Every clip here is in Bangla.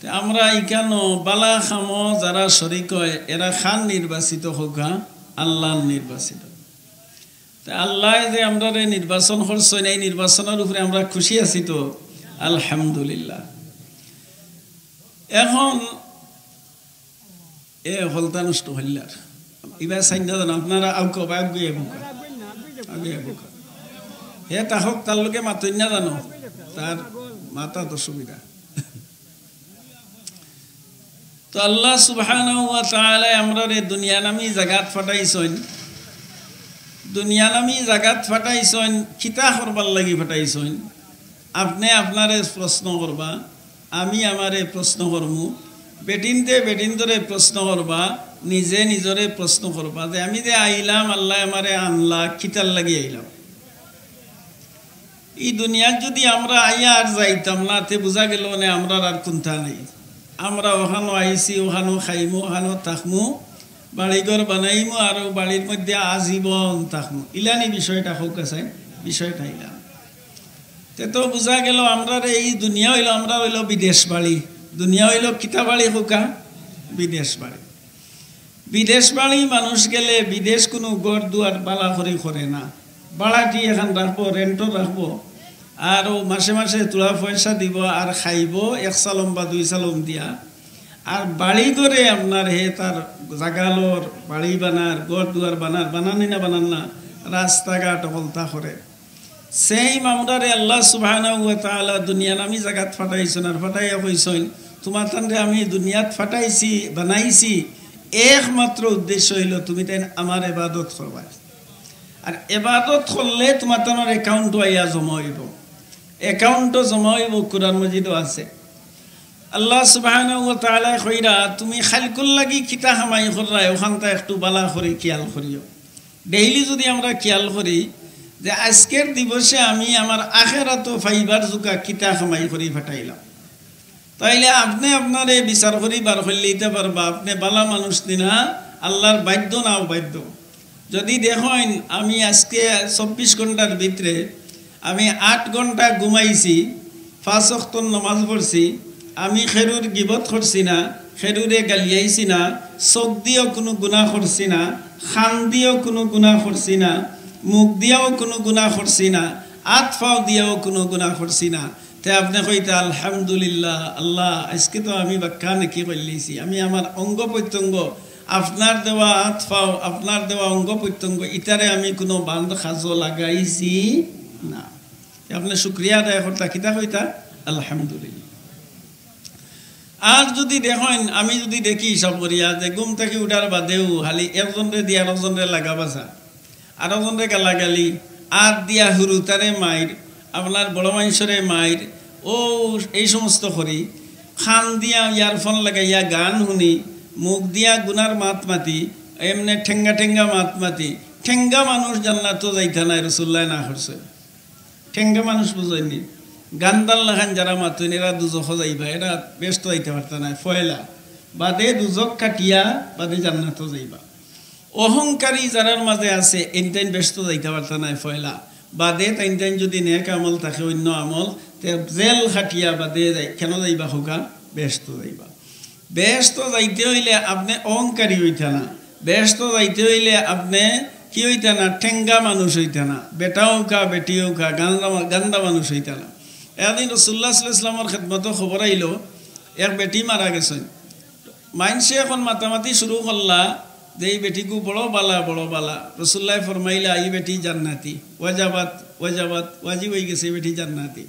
আমরা ইকানো বালা খামো যারা শরিক হয় এরা খান নির্বাচিত হোক, আল্লাহ নির্বাচিত। আল্লাহ যে আমরা নির্বাচন করছেন, এই নির্বাচনের উপরে আমরা খুশি আছি তো আলহামদুলিল্লাহ। এখন এ হলতা নষ্ট হইলার এবার সাইন্যা জানো আপনারা আগে হে তাহক তার লোকে মাতই না জানো, তার মাথা তো সুবিধা। তো আল্লাহ সুবহানাহু ওয়া তাআলা আমরা রে দুনিয়া নামি জাগাত ফাটাইছেন, দুনিয়া নামি জাগাত ফাটাইছেন কিতা করবার লাগি ফাটাইছেন। আপনি আপনারে প্রশ্ন করবা, আমি আমারে প্রশ্ন করমু, বেটিনদরে প্রশ্ন করবা, নিজে নিজরে প্রশ্ন করবা যে আমি যে আইলাম আল্লাহ আমারে আনলা কিতার লাগি আইলাম। এই দুনিয়ার যদি আমরা আইয়া আর যাইতাম না তে বোঝা গেল না আমরা আর কোনটা নেই। আমরা ওখানো আইসি, ওখানো খাইমু, ওখানো থাকমু, বাড়িঘর বানাইমু আর বাড়ির মধ্যে আজীবন থাকমু। ইলানি বিষয়টা হোক আছে, বিষয়টা ইলাম। তে তো বোঝা গেল আমরা এই দুনিয়া হইল, আমরা হইল বিদেশ বাড়ি, দুনিয়া হইল কিতা বাড়ি হোকা বিদেশ বাড়ি। বিদেশ বাড়ি মানুষ গেলে বিদেশ কোনো গড় দুয়ার বালা করে না, বাড়াটি এখন রাখবো, রেন্টও রাখবো, আর মাসে মাসে তোলা পয়সা দিব আর খাইব 1 সালম বা 2 সালম দিয়া। আর বাড়ি করে আপনার হে তার জাগালোর বাড়ি বানার, গড় দুয়ার বানানি না বানান না, রাস্তাঘাট হলতা করে। সেই মামদারে আল্লাহ সুবহানাহু ওয়া তাআলা দুনিয়া নামি জাগাত ফাটাইছেন আর ফাটাইয়া কইছেন তোমার তানরে আমি দুনিয়াত ফাটাইছি বানাইছি একমাত্র উদ্দেশ্য হইল তুমি তাই আমার ইবাদত করবা। আর ইবাদত করলে তোমার তানোর অ্যাকাউন্ট আইয়া জমা হইব, অ্যাকাউন্টও জমা হইব, কুরআন মাজিদও আছে। আল্লাহ সুবহানাহু ওয়া তাআলা কইরা তুমি খালকুল লাগি কিতা হামাই কররা ওখানটা একটু বালা করে খেয়াল করিও। ডেইলি যদি আমরা খেয়াল করি যে আজকের দিবসে আমি আমার আখেরাত ফাইবার জুকা কিতা হামাই করি ফাটাইলাম, তাইলে আপনি আপনারে বিচার করি বার করলে দিতে পারবা আপনি বালা মানুষ দিনা আল্লাহর বাধ্য না অবাধ্য। যদি দেখেন আমি আজকে 24 ঘন্টার ভিতরে আমি 8 ঘন্টা ঘুমাইছি, 5 ওয়াক্ত নামাজ পড়ছি, আমি খেরুর গিবত করছি না, খেরুরে গালিয়াইছি না, চোখ দিয়েও কোনো গুনাহ করছি না, খান দিয়েও কোনো গুনাহ করছি না, মুখ দিয়েও কোনো গুনাহ করছি না, হাত পাও দিয়েও কোনো গুনাহ করছি না। তে আপনি কইতে আলহামদুলিল্লাহ আল্লাহ আজকে তো আমি বাক্কা নাকি করলেছি, আমি আমার অঙ্গ প্রত্যঙ্গ আপনার দেওয়া হাত পাও, আপনার দেওয়া অঙ্গ প্রত্যঙ্গ ইটারে আমি কোনো বান্ধ খাজো লাগাইছি না। আপনি শুক্রিয়া আদায় করতা কিতা কইতা আলহামদুলিল্লাহ। আর যদি দেখেন আমি যদি দেখি সব করিয়া যে ঘুম থেকে উঠার বাদেও খালি একজনরে দিয়ে আরেকজনরে লাগাবাসা, আরেকজনরে গালাগালি, আর দিয়া হুরু তারে মাইর, আপনার বড় মানুষরে মাইর, ও এই সমস্ত করি, খান দিয়া ইয়ারফোন লাগাইয়া গান শুনি, মুখ দিয়া গুনার মাত মাতি, এমনি ঠেঙ্গা ঠেঙ্গা মাত মাতি। ঠেঙ্গা মানুষ জান্নাত যাইতা নাই রাসূলুল্লাহ না করছে। ঠেঙ্গা মানুষ বুঝায়নি, গান্দাল লাখান যারা মাতুন এরা দুজখ যাইবা, এরা ব্যস্ত যাইতে পারত না। ফয়লা বাদে দুজক কাটিয়া বাদে জান্নাত যাইবা। অহংকারী যারার মাঝে আছে এনটাইন ব্যস্ত যাইতে পারত না। ফয়লা বাদে তাইন যদি নেক আমল থাকে অন্য আমল তে জেল খাটিয়া বাদে যাই কেন যাইবা হোকা ব্যস্ত যাইবা। ব্যস্ত যাইতে হইলে আপনি অহংকারী হইতা না, ব্যস্ত যাইতে হইলে আপনি কি হইতা না ঠেঙ্গা মানুষ হইতা না, বেটাও খা বেটিও খা গান্দা মানুষ হইতা না। এদিন রাসূলুল্লাহ সাল্লাল্লাহু আলাইহি ওয়াসাল্লামের খেদমত খবর আইল এক বেটি মারা গেছেন। মাইনসে এখন মাতামাতি শুরু করলা যে এই বেটিকু বড় বালা বড় বালা। রাসূলুল্লাহ ফরমাইলা এই বেটি জান্নাতি, ওয়াজাবাত ওয়াজাবাত ওয়াজিব হয়ে গেছে বেটি জান্নাতি।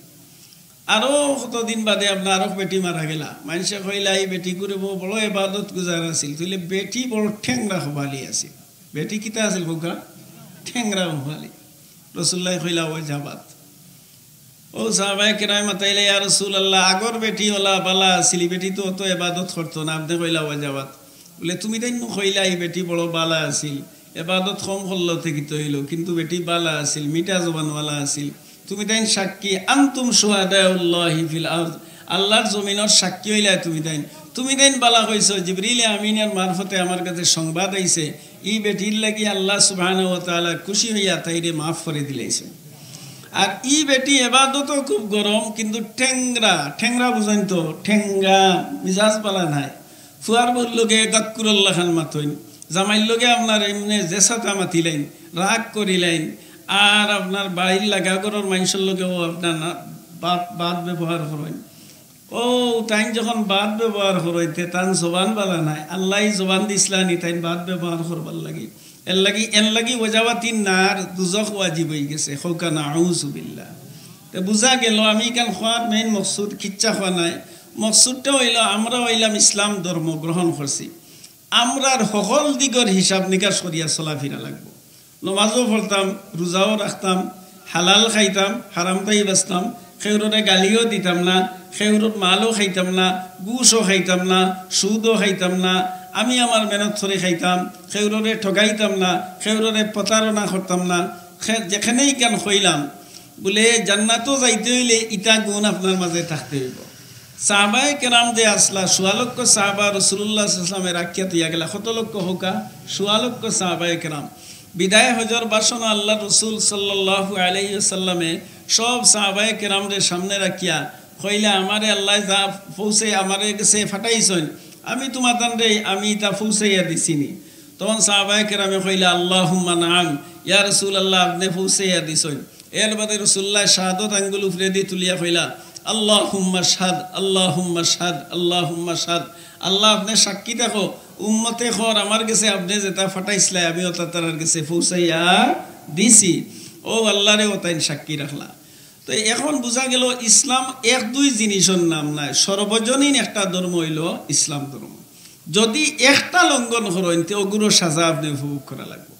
আরও কতদিন বাদে আপনার আরো বেটি মারা গেলা। মানুষে কইলা এই বেটি করে বড় এবাদত গুজার আছিল, তুইলে বেটি বড় ঠেংরা হবালি আছিল। বেটি কিতা আছিল কোকা ঠেংরা হবালি। রাসূলুল্লাহ কইলা ওয়াজাবাত। ও সাহাবায়ে কেরাম মাতাইলে ইয়া রাসূলুল্লাহ আগর বেটি ওলা বালা আছিল, বেটি তো অত এবাদত করতো না, আপনি কইলা ওয়াজাবাত। বলে তুমি তাই কইলা এই বেটি বড় বালা আছিল, এবাদত কম করলো থেকে তো হইল, কিন্তু বেটি বালা আছিল, মিঠা জবানওয়ালা আছিল। তুমি তাই সাক্ষী, আনতুম শুহাদাউল্লাহি ফিল আরদ, আল্লাহর জমিনের সাক্ষী হইলা তুমি তাই বালা কইছো। জিবরিল আমিনের মারফতে আমার কাছে সংবাদ আইছে এই বেটির লাগি আল্লাহ সুবহানাহু ওয়া তাআলা খুশি হইয়া তাইরে মাফ করে দিলেছে। আর ই বেটি এবাদতও খুব গরম, কিন্তু ঠেংরা ঠেংরা বুঝেন তো, ঠেঙ্গা মিজাজ পালা নাই। ফুয়ার বল লোকে গাক্কুরল্লাহ খান মাতইন, জামাইর লোকে আপনার এমনি জেসাতা মাতিলেন, রাগ করিলেন। আর আপনার বাড়ির লাগা ঘরের মানুষের লোকেও আপনার বাদ ব্যবহার করেন। ও তাই যখন বাদ ব্যবহার করইতে তান জবান বালা নাই, আল্লাহ জবান দিসলানি তাই বাদ ব্যবহার করবার লাগি। এর লাগি ওজাবাতি নার দুজখ ওয়াজিব হয়ে গেছে। খৌকা নাউযুবিল্লাহ। তো বুঝা গেল আমি কেন খোয়ার মেইন মকসুদ খিচ্চা খোয়া নাই। মকসুদটা হইল আমরা হইলাম ইসলাম ধর্ম গ্রহণ করছি, আমরার সকল দিগর হিসাব নিকাশ করিয়া চলাফিরা লাগবো। নমাজও পড়তাম, রোজাও রাখতাম, হালাল খাইতাম, হারামটাই বাঁচতাম, খেউরে গালিও দিতাম না, খেউরত মালও খাইতাম না, গুছও খাইতাম না, সুদও খাইতাম না, আমি আমার মেহনত ধরে খাইতাম, খেউরে ঠগাইতাম না, খেউরে প্রতারণা করতাম না। যেখানেই কেন হইলাম বলে জান্নাতও যাইতে হইলে ইটা গুণ আপনার মাঝে থাকতে হইব। সাহাবায়ে কেরাম যে আসলা ১৬ লক্ষ সাহাবা রাসূলুল্লাহ সাল্লাল্লাহু আলাইহি ওয়াসাল্লামের আখ্যাত ইয়া গেলা, কত লক্ষ হোকা ১৬ লক্ষ সাহাবায়ে কেরাম। বিদায় হজর বাসন আল্লাহ রসুল সাল্লাল্লাহু আলাইহি ওয়াসাল্লামে সব সাহাবায়ে কেরামরে সামনে রাখিয়া কইলা, আমারে আল্লাহ যা পৌঁছে আমারে কাছে ফাটাইছেন, আমি তোমাদের রে আমি তা পৌঁছাইয়া দিছিনি। তখন সাহাবায়ে কেরামে কইলা, আল্লাহুম্মা নাম ইয়া রাসূলুল্লাহ, আপনি পৌঁছাইয়া দিছেন। এর বাদে রাসূলুল্লাহ শাহাদত আঙ্গুল উপরে দিয়ে তুলিয়া কইলা, আল্লাহুম্মা শাহাদ, আল্লাহুম্মা শাহাদ, আল্লাহুম্মা শাহাদ। আল্লাহ আপনি সাক্ষী দেখো, উম্মতে খর আমার কাছে আপনি যেটা ফাটাইছিলেন আমি ওটা তার কাছে পৌঁছাইয়া দিছি। ও আল্লাহ রে, ও তাই সাক্ষী রাখলা। তো এখন বোঝা গেল ইসলাম এক দুই জিনিসের নাম নাই, সর্বজনীন একটা ধর্ম হইল ইসলাম ধর্ম। যদি একটা লঙ্ঘন করেন তো ওগুলো সাজা আপনি উপভোগ করা লাগবে।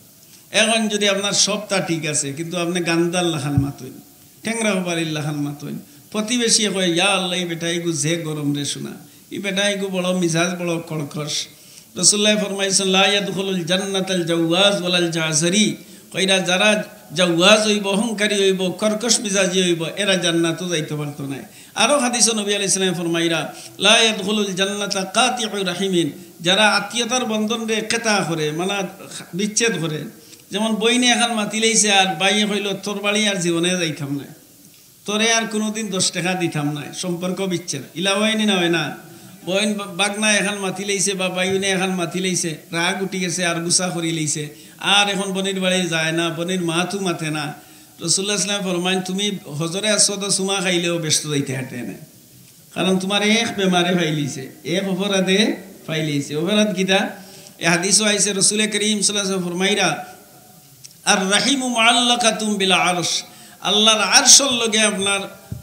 এখন যদি আপনার সবটা ঠিক আছে কিন্তু আপনি গান্দার লাহান মাতইন, ঠেংরা হবারির লাহান মাতইন, প্রতিবেশী কয় ইয়া আল্লাহ এই বেটা এগু যে গরম রে শোনা, এই বেটা এগু বড় মিজাজ বড় কড়কশ। রাসূলুল্লাহ ফরমাইছেন লা ইয়াদখুলুল জান্নাতাল জাওয়াজ ওয়ালাল জাযরি, কইরা যারা জাওয়াজ হইব, অহংকারী হইব, কর্কশ মিজাজি হইব, এরা জান্নাতও যাইতে পারতো না। আরও হাদিসে নবী আলাইহিস সালাম ফরমাইরা লা ইয়াদখুলুল জান্নাতা কাতিউর রাহিমিন, যারা আত্মীয়তার বন্ধন রে কেতা করে, মানে বিচ্ছেদ করে। যেমন বইনে এখন মাতি লাইছে আর বাইয়ে কইল তোর বাড়ি আর জীবনে যাইতাম না, তোরে আর কোনোদিন 10 টাকা দিতাম না, সম্পর্ক বিচ্ছেদ। ইলা হয়নি না হয় না? বইন বাগনা এখন মাতি লাইছে বা বাইনে এখন মাতি লাইছে, রাগ উঠি গেছে আর গুছা করি লাইছে, আর এখন বনির বাড়ি যায় না, বনির মাথু মাতে না। রাসূলুল্লাহ সাল্লাল্লাহু আলাইহি ওয়াসাল্লাম ফরমাইন তুমি হজরে আসো তো সুমা খাইলেও ব্যস্ত যাইতে হাঁটে না, কারণ তোমার এক বেমারে ফাইলিছে, এক অপরাধে ফাইলিছে। অপরাধ কিতা? এ হাদিসও আইছে, রাসূল করিম সাল্লাল্লাহু আলাইহি ওয়াসাল্লাম ফরমাইরা আর রাহিমু মুআল্লাকাতুম বিল আরশ, আল্লাহর আরশের লগে আপনার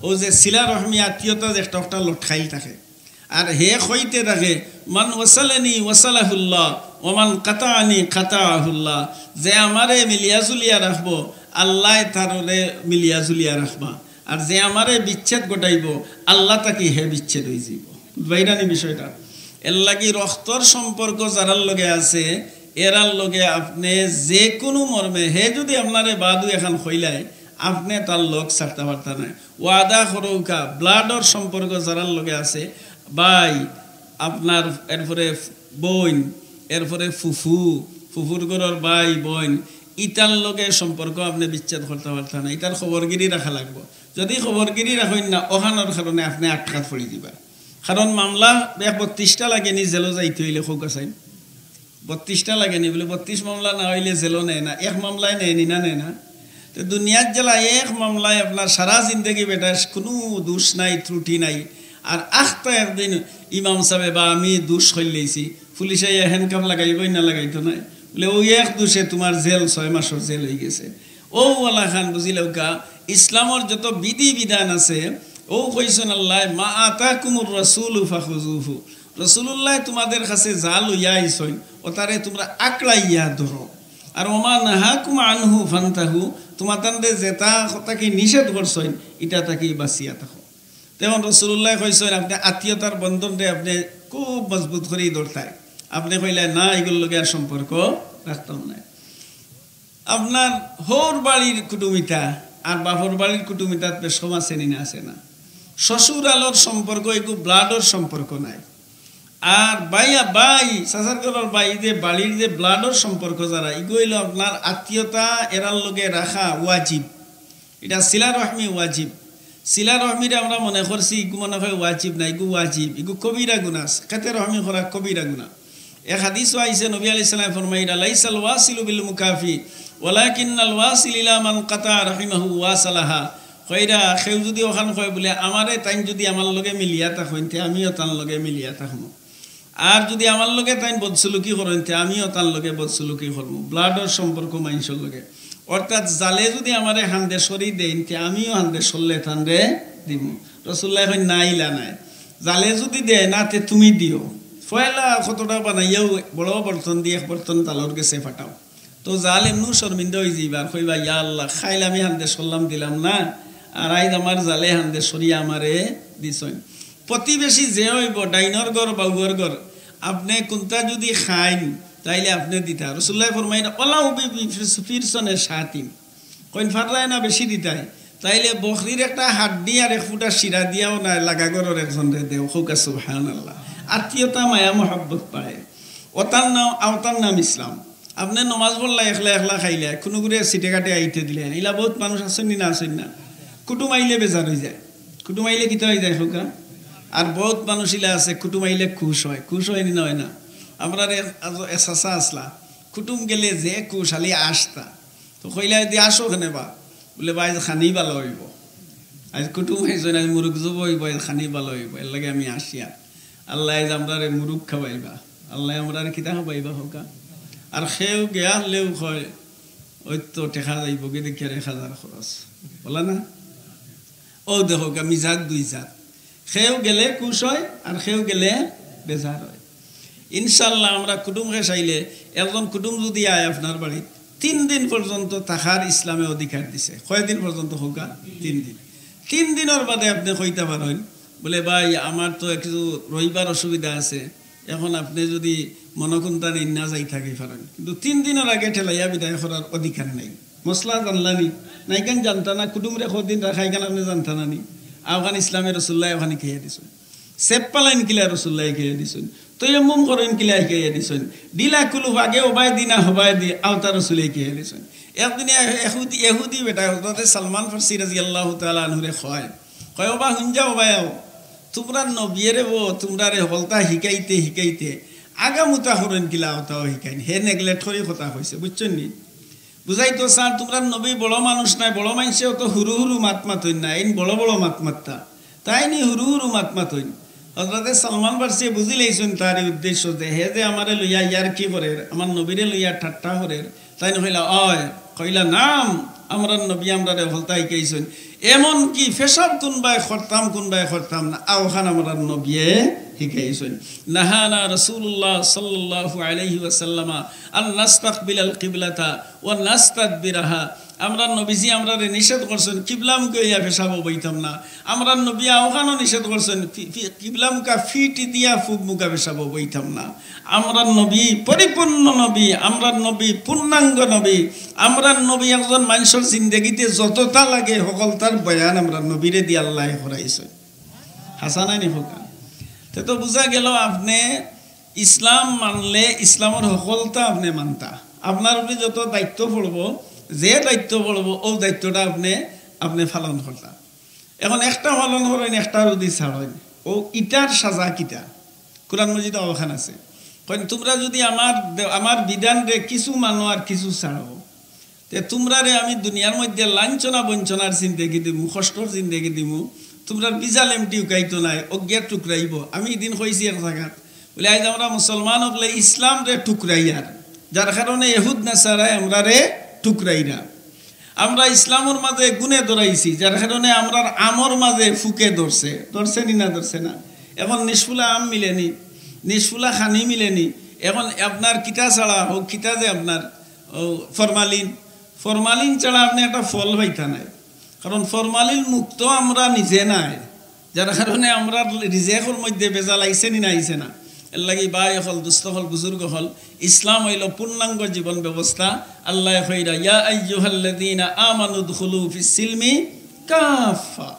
ও যে সিলা রহমি আত্মীয়তা যে একটা লটকাইল থাকে, আর হে হইতে থাকে মান ওয়াসালানি ওয়াসালাহুল্লাহ ওমান কাতাআনি কাতাআহুল্লাহ, যে আমারে মিলিয়া জুলিয়া রাখবো আল্লাহ তারে মিলিয়া জুলিয়া রাখবা, আর যে আমারে বিচ্ছেদ ঘটাইব আল্লাহ তাকে হে বিচ্ছেদ হয়ে যাব। বাইরানি বিষয়টা এর লাগি রক্তর সম্পর্ক যারার লগে আছে এরার লগে আপনি যে কোনো মর্মে হে যদি আপনারে বাদু এখন হইলায় আপনি তার লোক ছাড়তে পারতা না। ওয়াদা করৌকা ব্লাডর সম্পর্ক যারার লগে আছে, ভাই আপনার, এরপরে বোন, এরপরে ফুফু, ফুফুর ঘরের ভাই বোন, ইটার লগে সম্পর্ক আপনি বিচ্ছেদ করতে পারতেন না। ইটার খবরগিরি রাখা লাগবে। যদি খবরগিরি রাখেন না ওখানোর কারণে আপনি আটকাত পড়ে দিবা। কারণ মামলা 32টা লাগেনি জেলও যাইতে হইলে খুব আছেন, 32টা লাগেনি বলে 32 মামলা না হইলে জেলও নেয় না, এক মামলায় নেয়নি না নেয় না। তো দুনিয়ার জেলা এক মামলায় আপনার সারা জিন্দগি বেটা কোনো দোষ নাই, ত্রুটি নাই। আর আখটা একদিন ইমাম সাহেব বা আমি দোষ হইলেছি, পুলিশে হ্যান্ডকাপ লাগাইবই না লাগাইতো নাই বলে ওই এক দোষে তোমার জেল 6 মাসের জেল হয়ে গেছে। ও ওয়ালা খান বুঝিলেও কা ইসলামর যত বিধি বিধান আছে ও কইছেন আল্লাহ মা আতাকুমুর রাসূলু ফাখুযুহু, রাসূলুল্লাহ তোমাদের কাছে যা লইয়া আইছেন ও তারে তোমরা আকড়াইয়া ধরো, আর ওমা নাহাকুম আনহু ফান্তাহু, তোমাদের যেটা কথাকে নিষেধ করছেন এটা তাকে বাঁচিয়া থাকো। তেমন রাসূলুল্লাহ কইছেন আপনি আত্মীয়তার বন্ধনটা আপনি খুব মজবুত করেই ধরতায়, আপনি কইলে না এগুলোর লগে আর সম্পর্ক রাখতাম না। আপনার হোর বাড়ির কুটুমিতা আর বাপর বাড়ির কুটুমিতা সমাজ শ্রেণী না আছে না, শ্বশুর আলোর সম্পর্ক এগুলো ব্লাডর সম্পর্ক নাই। আর বাইয়া বাই সাসারগড়ের বাই যে বাড়ির যে ব্লাডর সম্পর্ক যারা এগুলো আপনার আত্মীয়তা এরার লগে রাখা ওয়াজিব। এটা সিলা রহমি ওয়াজিব। সিলা রহমিরে আমরা মনে করছি ইগু মনে হয় ওয়াজিব না, ইগু ওয়াজিব, ইগু কবিরা গুনাহ, খেতে রহমি করা কবিরা গুনাহ। এক হাদিসও আইছে, নবী আলাইহিস সালাম ফরমাইরা লাইসাল ওয়াসিলু বিল মুকাফি ওয়ালাকিন্নাল ওয়াসিল ইলা মান কাতা রাহিমাহু ওয়াসালাহা। কইরা কেউ যদি ওখান কয় বলে আমারে তাইন যদি আমার লগে মিলিয়া থাকেন তে আমিও তার লগে মিলিয়া থাকবো, আর যদি আমার লগে তাইন বদসলুকি করেন তে আমিও তার লগে বদসলুকি করবো। ব্লাডের সম্পর্ক মানুষের লগে, অর্থাৎ জালে যদি আমারে হান্দে সরি দেন তে আমিও হান্দে সরলে তানরে দিব। রাসূলুল্লাহ কই না ইলা নাই, জালে যদি দে না তে তুমি দিও। ফয়লা কতটা বানাইয়াও বড় বর্তন দিয়ে এক বর্তন তালর গেছে ফাটাও, তো জাল এমনও শর্মিন্দা হয়ে যাইবার, কইবা ইয়া আল্লাহ খাইলে আমি হান্দে সরলাম দিলাম না, আর আইজ আমার জালে হান্দে সরিয়া আমারে দিছইন। প্রতিবেশী যে হইব ডাইনর ঘর বাউর ঘর, আপনি কোনটা যদি খাইন তাইলে আপনি দিতা। রাসূলুল্লাহ ফরমাইন ওলা উবি ফিরসনে সাতিম, কইন ফারলাই না বেশি দিতাই, তাইলে বকরির একটা হাড্ডি আর এক ফুটা শিরা দিয়াও না লাগা ঘরের একজন রে দেও। হোকা সুবহানাল্লাহ। আত্মীয়তা মায়া মহাব্বত পায়, ওতার নাম ইসলাম। আপনি নমাজ পড়লা একলা একলা খাইলে কোনো করে সিটে কাটে আইতে দিলেন, এলা বহুত মানুষ আছেন না আছেন না, কুটুম আইলে বেজার হয়ে যায়, কুটুম আইলে কিতা হয়ে যায় হোকা। আর বহুত মানুষ ইলা আছে কুটুম আইলে খুশ হয়, খুশ হয় না হয় না। আমরা এসাসা আসলা কুটুম গেলে যে খুশ আলি আসতা, তো কইলা দিয়ে আসো ওখানে বা বলে বা আজ খানি ভালো হইব, আজ কুটুম হয়েছেন, আজ মুরুখ জব হইব, আজ খানি ভালো হইব, এর লাগে আমি আসিয়া আল্লাহ আজ আমরা মুরুখ খাওয়াইবা, আল্লাহ আমরা কিতা খাওয়াইবা হোকা। আর সেও গেয়া লেও হয় ওই তো টেকা যাইব গে দেখি 1000 খরচ বলা না। ও দেখো মিজাত দুই জাত, সেও গেলে খুশ হয় আর সেও গেলে বেজার হয়। ইনশাল্লাহ আমরা কুটুমকে চাইলে একজন কুটুম যদি আয় আপনার বাড়িত 3 দিন পর্যন্ত থাকার ইসলামে অধিকার দিছে। কয়দিন পর্যন্ত হোকা? 3 দিন। 3 দিনের বাদে আপনি কইতে পারেন বলে ভাই আমার তো একটু রইবার অসুবিধা আছে, এখন আপনি যদি মনকুন্তা না যাই থাকি পারেন, কিন্তু 3 দিনের আগে ঠেলাইয়া বিদায় করার অধিকার নাই। মশলা জানলানি নাই কেন জানতা না, কুটুমরে কদিন রাখাই কেন আপনি জানতা না নি। আফগান ইসলামের রসুল্লাহ ওখানে খেয়ে দিছেন, সেপ পালাইন কিলা রসুল্লাহ খেয়ে দিছেন, তৈমুম করেন কিলা খেয়ে দিছেন, ডিলা কুলু আগে ওবাই দিনা হবাই দি আওতা রসুলে খেয়ে দিছেন। একদিনে এহুদি বেটা হতে সালমান ফার্সি রাদিয়াল্লাহু তাআলা আনহুরে কয় ওবা হুঞ্জা ওবায়াও তোমরা নবিয়েরে বো তোমরা রে হলতা শিকাইতে শিকাইতে আগামুতা হরেন কিলা ওটাও শিকাইন, হে নেগলেক্ট করে কথা হয়েছে বুঝছেন নি। বুঝাই তো স্যার তোমরা নবী বড় মানুষ নাই, বড় মানুষেও তো হুরু হুরু মাত মাতইন না, এই বড় বড় মাত মাত্তা তাই নি হুরু হুরু মাত মাতইন। হযরতে সালমান ফার্সি বুঝি লাইছেন তার উদ্দেশ্য যে হে যে আমারে লইয়া ইয়ার কি করে, আমার নবীরে লইয়া ঠাট্টা করে, তাই নইলা অয় কইলা নাম আমরা নবী আমরা হলতা শিকাইছেন, এমন কি ফেসাব কোনবাই করতাম না আওখান আমরা নবিয়ে শিকাইছেন। নাহানা রাসূলুল্লাহ সাল্লাল্লাহু আলাইহি ওয়াসাল্লাম আন নাস্তাকবিলাল কিবলাতা ওয়া নাস্তাদবিরাহা। আমরা নবীজি আমরা নিষেধ করছেন কিবলামুখে ইয়া ফেসাব বইতাম না, আমরা নবী আওখানও নিষেধ করছেন কিবলামুখা ফিটি দিয়া ফুক মুখা ফেসাব বইতাম না। আমরা নবী পরিপূর্ণ নবী, আমরা নবী পূর্ণাঙ্গ নবী, আমরা নবী একজন মানুষের জিন্দেগিতে যতটা লাগে সকল তার বয়ান আমরা নবীরে দিয়ে আল্লাহ করাইছে। হাসানাই নি হোকা। তো বোঝা গেল আপনি ইসলাম মানলে ইসলামের সকলটা আপনি মানতা, আপনার উপরে যত দায়িত্ব পড়ব, যে দায়িত্ব পড়ব ও দায়িত্বটা আপনি পালন করতা। এখন একটা পালন করেন একটা যদি ছাড়েন, ও ইটার সাজা কিতা কোরআন মজিদ অবখান আছে। তোমরা যদি আমার বিধান রে কিছু মানো আর কিছু ছাড়ো, তে তোমরা রে আমি দুনিয়ার মধ্যে লাঞ্ছনা বঞ্চনার জিন্দেগি দিমু, কষ্টর জিন্দেগি দিমু, তোমরা বিজাল এমটি উকাইতো নাই অজ্ঞার টুকরাইব। আমি এদিন কইছি এক জায়গাত বলে আজ আমরা মুসলমান হলে ইসলাম রে টুকরাইয়ার, যার কারণে এহুদ নাসারায় আমরা রে টুকরাইরা। আমরা ইসলামের মাঝে গুনে ধরাইছি, যার কারণে আমরা আমর মাঝে ফুকে ধরছে নি না ধরছে না। এখন নিষ্ফুলা আম মিলেনি, নিষ্ফুলা খানি মিলেনি। এখন আপনার কিতা ছাড়া হোক কিতা যে আপনার ফরমালিন ছাড়া আপনি একটা ফল পাইতা নাই, কারণ ফরমালিন মুক্ত আমরা নিজে নাই, যার কারণে আমরা রিজেকের মধ্যে বেজাল আইছে নি না আইছে না। এর লাগি ভাই হল দুস্থ হল বুজুর্গ হল ইসলাম হইল পূর্ণাঙ্গ জীবন ব্যবস্থা। আল্লাহ কইরা ইয়া আইয়ুহাল্লাযীনা আমানু দুখুলু ফিস সিলমি কাফা,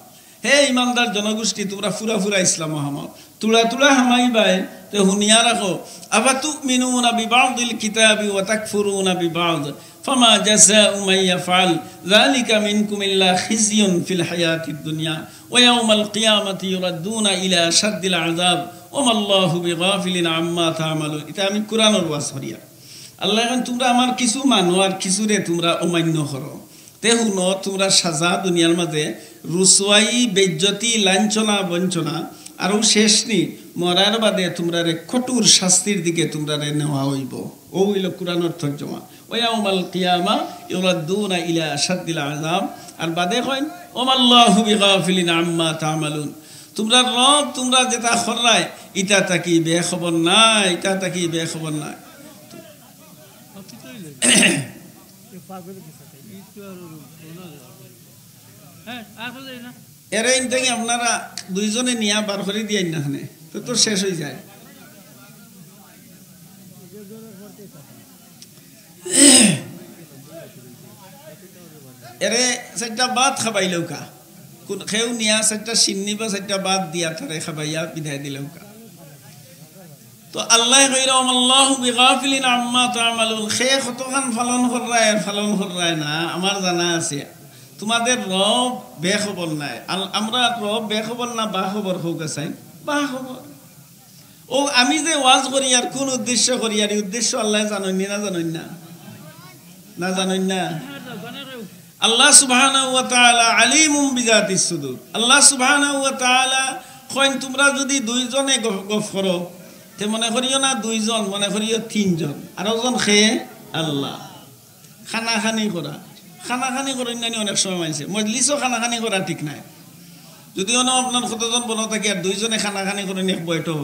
হে ইমানদার জনগোষ্ঠী তোমরা ফুরা ইসলাম হামাও, তুলা হামাই বাই। তো হুনিয়া রাখো আফাতুমিনুনা বিবাদিল কিতাবি ওয়া তাকফুরুনা বিবাদ, ফামা জাযাউ মান ইয়াফআল যালিকা মিনকুম ইল্লা খিজিয়ুন ফিল হায়াতিদ দুনিয়া ওয়া ইয়াউমাল কিয়ামাতি ইউরাদ্দুনা ইলা আশাদ্দিল আযাব ওয়া মাল্লাহু বিগাফিলিন আম্মা তা'মালুন। এটা আমি কোরআনের ওয়াজ করিয়া আল্লাহ এখন তোমরা আমার কিছু মানো আর কিছুরে তোমরা অমান্য করো তে শুনো তোমরা সাজা দুনিয়ার মাঝে রুসওয়াই বেজ্জতি লাঞ্ছনা বঞ্চনা আর শেষ নি মরার বাদে তোমরা রে কঠোর শাস্তির দিকে তোমরা রে নেওয়া হইব। ও হইল কোরআনের তর্জমা ওয়া ইয়াউমাল কিয়ামা ইউরাদ্দুনা ইলা আশাদ্দিল আযাব। আর বাদে কইন ওয়া মাল্লাহু বিগাফিলিন আম্মা তা'মালুন। তোমরা রব তোমরা যেটা করলাই ইটা তাকি বেখবর নাই, ইটা তাকি বেখবর নাই। এরে ইনটাকে আপনারা দুইজনে নিয়া বার করে দিয়ে না তো শেষ হয়ে যায়। এরে চারটা বাদ খাবাইলেও কা খেউ নিয়া চারটা চিন্নি বা চারটা বাদ দিয়া তারে খাবাইয়া বিদায় দিলেও কা। তো আল্লাহ কইরা আল্লাহু বিগাফিলিন আম্মা তা'মালুন। খে কতখান ফালন কররায় না আমার জানা আছে। তোমাদের রব বেখবর নাই, আমরা রব বেখবর না বা খবর হোক চাই বা খবর। ও আমি যে ওয়াজ করি আর কোন উদ্দেশ্য করি আর উদ্দেশ্য আল্লাহ জানেন না জানেন না জানেন না। আল্লাহ সুবহানাহু ওয়া তাআলা আলিমুম বিযাতিস সুদূর। আল্লাহ সুবহানাহু ওয়া তাআলা কইন তোমরা যদি দুইজনে গফ করো তে মনে করিও না দুইজন, মনে করিও তিনজন, আর একজন খেয়ে আল্লাহ। খানাখানি করা খানাখানি করেন না অনেক সময় মানছে মজলিসও খানাখানি করা ঠিক নাই। যদিও না আপনার কতজন বলো থাকি আর দুইজনে খানাখানি করেন এক বয়টো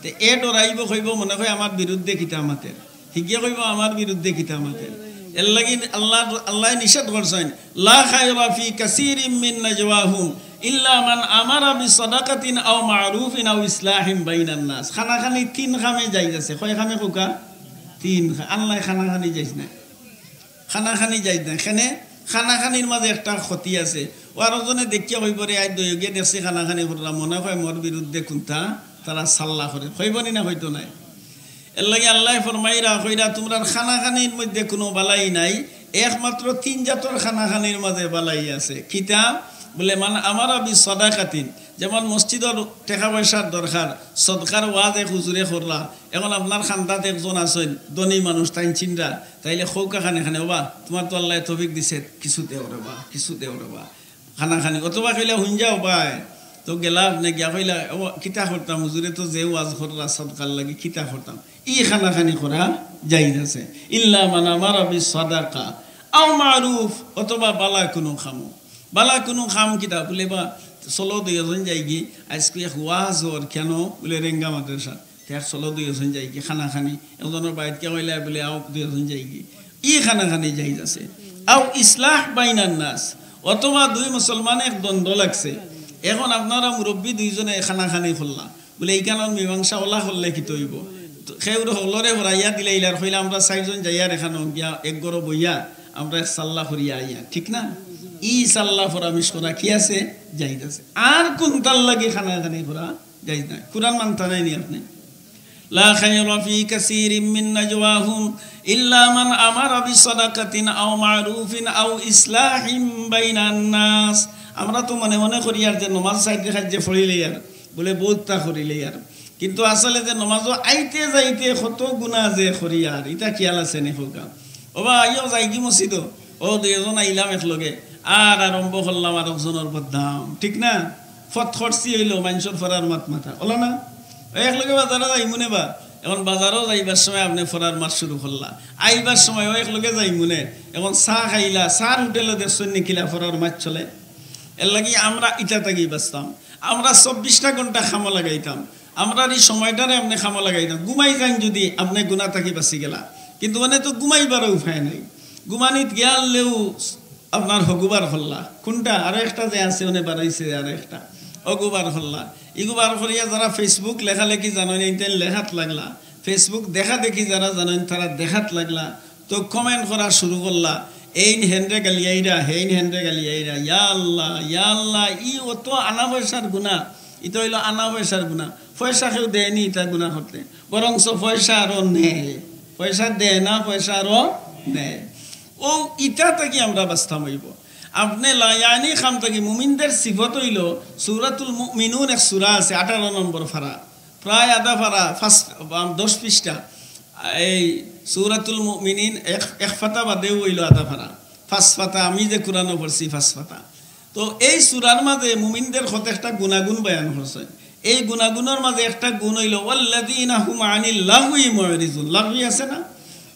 তে এ ডরাইব কইব মনে হয় আমার বিরুদ্ধে কিতা মাতের, হিগিয়ে কইব আমার বিরুদ্ধে কিতা মাতের। এর লাগি আল্লাহ নিষেধ করছেন লা খায়রা ফি কাসীরিম মিন নাজওয়াহুম ইল্লা মান আমারা বিসাদাকাতিন আও মা'রুফিন আও ইসলাহিম বাইনান নাস। খানাখানি তিন খামে যাই আছে, কয় খামে কোকা তিন। আল্লাহ খানাখানি যাইছ না, খানাখানি যাই না। এখানে খানাখানির মাঝে একটা ক্ষতি আছে। ও আরো জনে দেখিয়া হইব রে আই দইগে দেখছি খানাখানি করলাম মনে হয় মোর বিরুদ্ধে কোনটা তারা সাল্লাহ করে হইবনি না হয়তো নাই। এর লাগে আল্লাহ ফরমাইরা কইরা তোমরা খানাখানির মধ্যে কোনো বালাই নাই, একমাত্র তিন জাতর খানাখানির মাঝে বালাই আছে। কিতাব বলে মানে আমারা বি সদাকাতিন, যেমন মসজিদের টাকা পয়সার দরকার, সদকার ওয়াজ এক হুজুরে করলা, এখন আপনার খান্দাত একজন আছেন ধনী মানুষ তাই চিন্তা তাইলে খৌকা খানে খানে ওবা তোমার তো আল্লাহ তৌফিক দিছে কিছু দেও রে বা কিছু দেও রে বা খানাখানি অথবা কইলা হুন যাও বাই তো গেলা আপনি গিয়া কইলা ও কিতা করতাম হুজুরে তো যে ওয়াজ করলা সদকার লাগি কিতা করতাম। ই খানাখানি করা জায়েজ আছে ইল্লা মান আমারা বি সাদাকা আও মারুফ, অথবা বালা কোনো খামো বালা কোনো খাম কিতা বলে বা চলো দুইজন যাই গি আজকে ওয়াজ ওর কেন বলে রেঙ্গা মাদ্রাসা তার চলো দুইজন যাই গি খানাখানি একজনের বাইরে কে কইলা বলে আও দুইজন যাই গি ই খানাখানি জায়েজ আছে। আও ইসলাহ বাইনান নাস, অথবা দুই মুসলমান এক দ্বন্দ্ব লাগছে, এখন আপনারা মুরব্বী দুইজনে খানাখানি করলা বলে এইখানের মীমাংসা ওলা করলে কি তৈব সেউর হলরে হরাইয়া দিলে ইলার হইলে আমরা চারজন যাইয়া এখানে গিয়া এক গড় বইয়া আমরা সাল্লাহ করিয়া আইয়া ঠিক না। ই সাল্লাহ ফরামিশ করা কি আছে জায়েজ আছে। আর কোন তার লাগে খানাখানি করা জায়েজ নাই, কুরআন মানতা নাই নি আপনি। লা খায়রা ফি কাসীরিম মিন নাজওয়াহুম ইল্লা মান আমারা বিসাদাকাতিন আও মা'রুফিন আও ইসলাহিম বাইনান নাস। আমরা তো মনে মনে করি আর যে নমাজ সাইডে খাইজে ফড়িলে আর বলে বহুতটা করিলে আর, কিন্তু আসলে যে নমাজও আইতে যাইতে কত গুণা যে করি আর এটা খেয়াল আছে নে হোকা ওবা আইও যাই কি মসজিদ ও দুইজন আইলাম একলগে আর আরম্ভ করলাম আর একজনের বদনাম ঠিক না। ফট খরচি হইলো মানুষের ফরার মাত মাথা ওলা না একলগে বাজারে যাই মনে বা এখন বাজারও যাইবার সময় আপনি ফরার মাছ শুরু করলা, আইবার সময় ও একলগে যাই মনে এখন চাহ খাইলা চার হোটেলে দেখছেন নিখিলা ফরার মাছ চলে। এর লাগি আমরা ইটা তাকি বাঁচতাম, আমরা 24টা ঘন্টা খামো লাগাইতাম, আমরা এই সময়টারে আপনি খামো লাগাইতাম। ঘুমাই যান যদি আপনি গুণা থাকি বাঁচি গেলা, কিন্তু মানে তো ঘুমাইবারও উপায় নাই। ঘুমানিত গেলেও আপনার হগুবার হল্লা কোনটা আরো একটা যে আছে ওনে বাড়াইছে আর একটা অগুবার হল্লা ইগুবার করিয়া যারা ফেসবুক লেখালেখি জানেন এইটা লেখাত লাগলা, ফেসবুক দেখা দেখি যারা জানেন তারা দেখাত লাগলা, তো কমেন্ট করা শুরু করলা এই হেন্ডে গালিয়াইরা হেইন হেন্ডে গালিয়াইরা ইয়া আল্লাহ ই অত আনা পয়সার গুণা, ইতো হইল আনা পয়সার গুণা। পয়সা কেউ দেয়নি এটা গুণা করতে, বরং পয়সা আরো নেয়, পয়সা দেয় না পয়সা আরো নেয়। ও ইটা থেকে আমরা বাস্তাম হইব আপনি লায়ানি খাম থেকে মুমিনদের সিফত হইল সূরাতুল মুমিনুন এক সূরা আছে 18 নম্বর ফারা প্রায় আধা ফারা ফার্স্ট 10 পৃষ্ঠা এই সূরাতুল মুমিনিন এক ফাতা বাদেও হইল আধা ফারা ফার্স্ট ফাতা আমি যে কোরআনও পড়ছি ফার্স্ট ফাতা তো এই সূরার মাঝে মুমিনদের কত একটা গুণাগুণ বয়ান করছে এই গুণাগুণের মাঝে একটা গুণ হইল ওয়াল্লাযীনা হুম আনিল লাগwi মুরিজুন লাগwi আছে না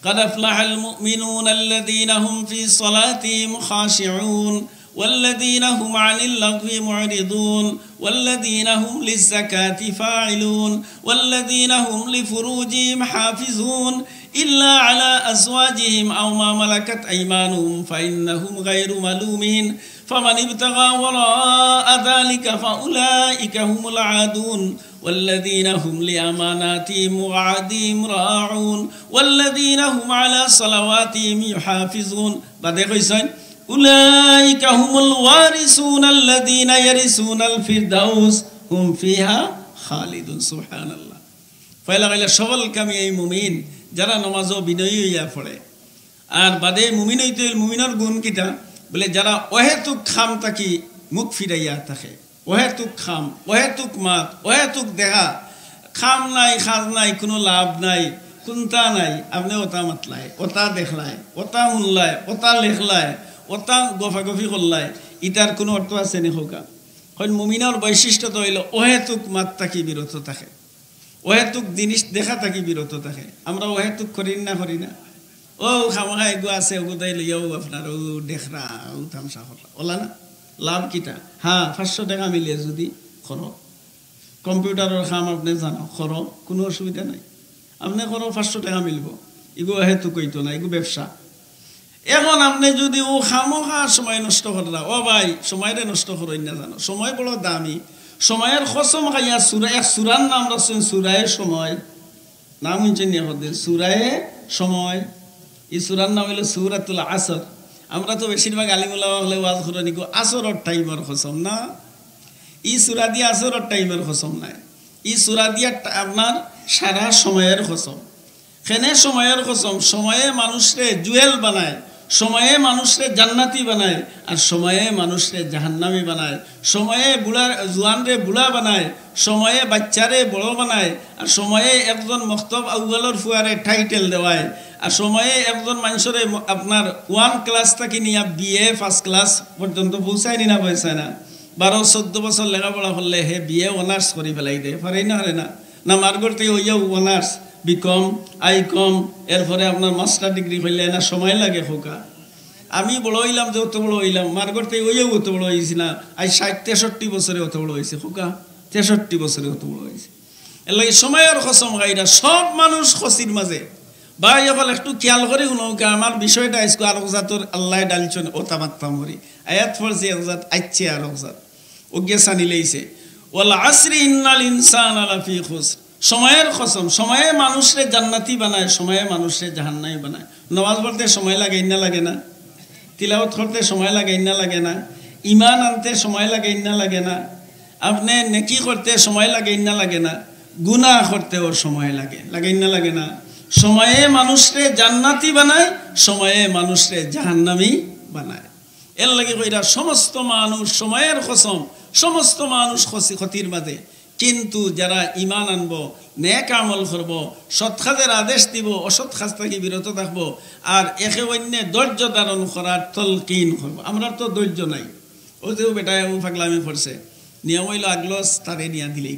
قد أفلح المؤمنون الذين هم في صلاتهم خاشعون والذين هم عن اللغو معرضون والذين هم للزكاة فاعلون والذين هم لفروجهم حافظون إلا على أزواجهم أو ما ملكت أيمانهم فإنهم غير ملومين فمن ابتغى وراء ذلك فأولئك هم العادون والذين هم لأماناتهم وعهدهم راعون والذين هم على صلواتهم يحافظون بعد قيسين أولئك هم الوارثون الذين يرثون الفردوس هم فيها خالدون سبحان الله فإلا غير شغل كم أي مؤمن যারা নামাজও বিনয়ী হইয়া পড়ে আর বাদে মুমিন হইতে মুমিনের গুণ কিটা বলে যারা অহেতুক খাম তাকি মুখ ফিরাইয়া থাকে অহেতুক খাম অহেতুক মাত অহেতুক দেহা খাম নাই খাজ নাই কোনো লাভ নাই কোনটা নাই আপনি ওটা মাতলাই ওটা দেখলাই ওটা শুনলাই ওটা লেখলাই ওটা গফাগফি করলাই ইটার কোনো অর্থ আছে নি হোকা হয় মুমিনের বৈশিষ্ট্য তো হইল অহেতুক মাত তাকি বিরত থাকে অহেতুক জিনিস দেখা থাকি বিরত থাকে আমরা অহেতুক করি না ও খামাখা এগো আছে ওগুদাই লইয়াও আপনার ও দেখরা ও তামসা করা ওলা না লাভ কিটা হ্যাঁ 500 টাকা মিলিয়ে যদি করো কম্পিউটারের কাম আপনি জানো করো কোনো অসুবিধা নাই আপনি করো 500 টাকা মিলব এগো অহেতুক কইতো না এগো ব্যবসা এখন আপনি যদি ও খামাখা সময় নষ্ট করা ও ভাই সময়রে নষ্ট করই না জানো সময় বড় দামি সময়ের কসম খাইয়া সূরা এক সূরার নাম রাখছেন সূরায়ে সময় নাম হচ্ছে নিয়মদের সূরায়ে সময় এই সূরার নাম হলো সূরাতুল আসর আমরা তো বেশিরভাগ আলিমুল্লাহ হলে ওয়াজ করে নিকো আসরের টাইমের কসম না এই সূরা দিয়ে আসরের টাইমের কসম নাই এই সূরা দিয়ে আপনার সারা সময়ের কসম কেনে সময়ের কসম সময়ে মানুষরে জুয়েল বানায় সময়ে মানুষরে জান্নাতি বানায় আর সময়ে মানুষরে জাহান্নামী বানায় সময়ে বুড়ার জোয়ানরে বুড়া বানায় সময়ে বাচ্চারে বড় বানায় আর সময়ে একজন মক্তব আউয়ালের ফুয়ারে টাইটেল দেওয়ায় আর সময়ে একজন মানুষরে আপনার 1 ক্লাস থেকে নিয়ে বিএ ফার্স্ট ক্লাস পর্যন্ত পৌঁছায় না পৌঁছায় না 12-14 বছর লেখাপড়া করলে হে বিএ অনার্স করে ফেলাই দেয় পারে না না মার্গরতে হইয়াও অনার্স বিকম আইকম এরপরে আপনার মাস্টার ডিগ্রি হইলে না সময় লাগে হোকা আমি বড় হইলাম যে অত বড় হইলাম মার্গরতে হইয়াও অত বড় হয়েছি না আজ 60-63 বছরে অত বড় হয়েছে হোকা 63 বছরে অত বড় হয়েছে এর লাগে সময়ের কসম গাইরা সব মানুষ খসির মাঝে বা এখন একটু খেয়াল করে শুনৌকা আমার বিষয়টা আজকে আর জাতর আল্লাহ ডালছেন ওতা মাত্তাম করি আয়াত পড়ছে একজাত আইছে আর একজাত ওগে সানি লইছে ওয়াল আসরি ইন্নাল ইনসানা লাফি খুসর সময়ের কসম সময়ে মানুষরে জান্নাতি বানায় সময়ে মানুষরে জাহান্নামী বানায় নামাজ পড়তে সময় লাগে না লাগে না তিলাওয়াত করতে সময় লাগে না লাগে না ঈমান আনতে সময় লাগে না লাগে না আপনি নেকি করতে সময় লাগে না লাগে না গুনাহ করতেও সময় লাগে না লাগে না সময়ে মানুষরে জান্নাতি বানায় সময়ে মানুষরে জাহান্নামী বানায় এর লাগে কইরা সমস্ত মানুষ সময়ের কসম সমস্ত মানুষ ক্ষতির মাঝে কিন্তু যারা ঈমান আনব নেক আমল করব সৎ কাজের আদেশ দিব অসৎ কাজ থেকে বিরত থাকব আর একে অন্য ধৈর্য ধারণ করার তলকিন করব আমরা তো ধৈর্য নাই ও যে বেটায় ও পাগলামি করছে নিয়ম হইল আগলস তারে নিয়া দিলেই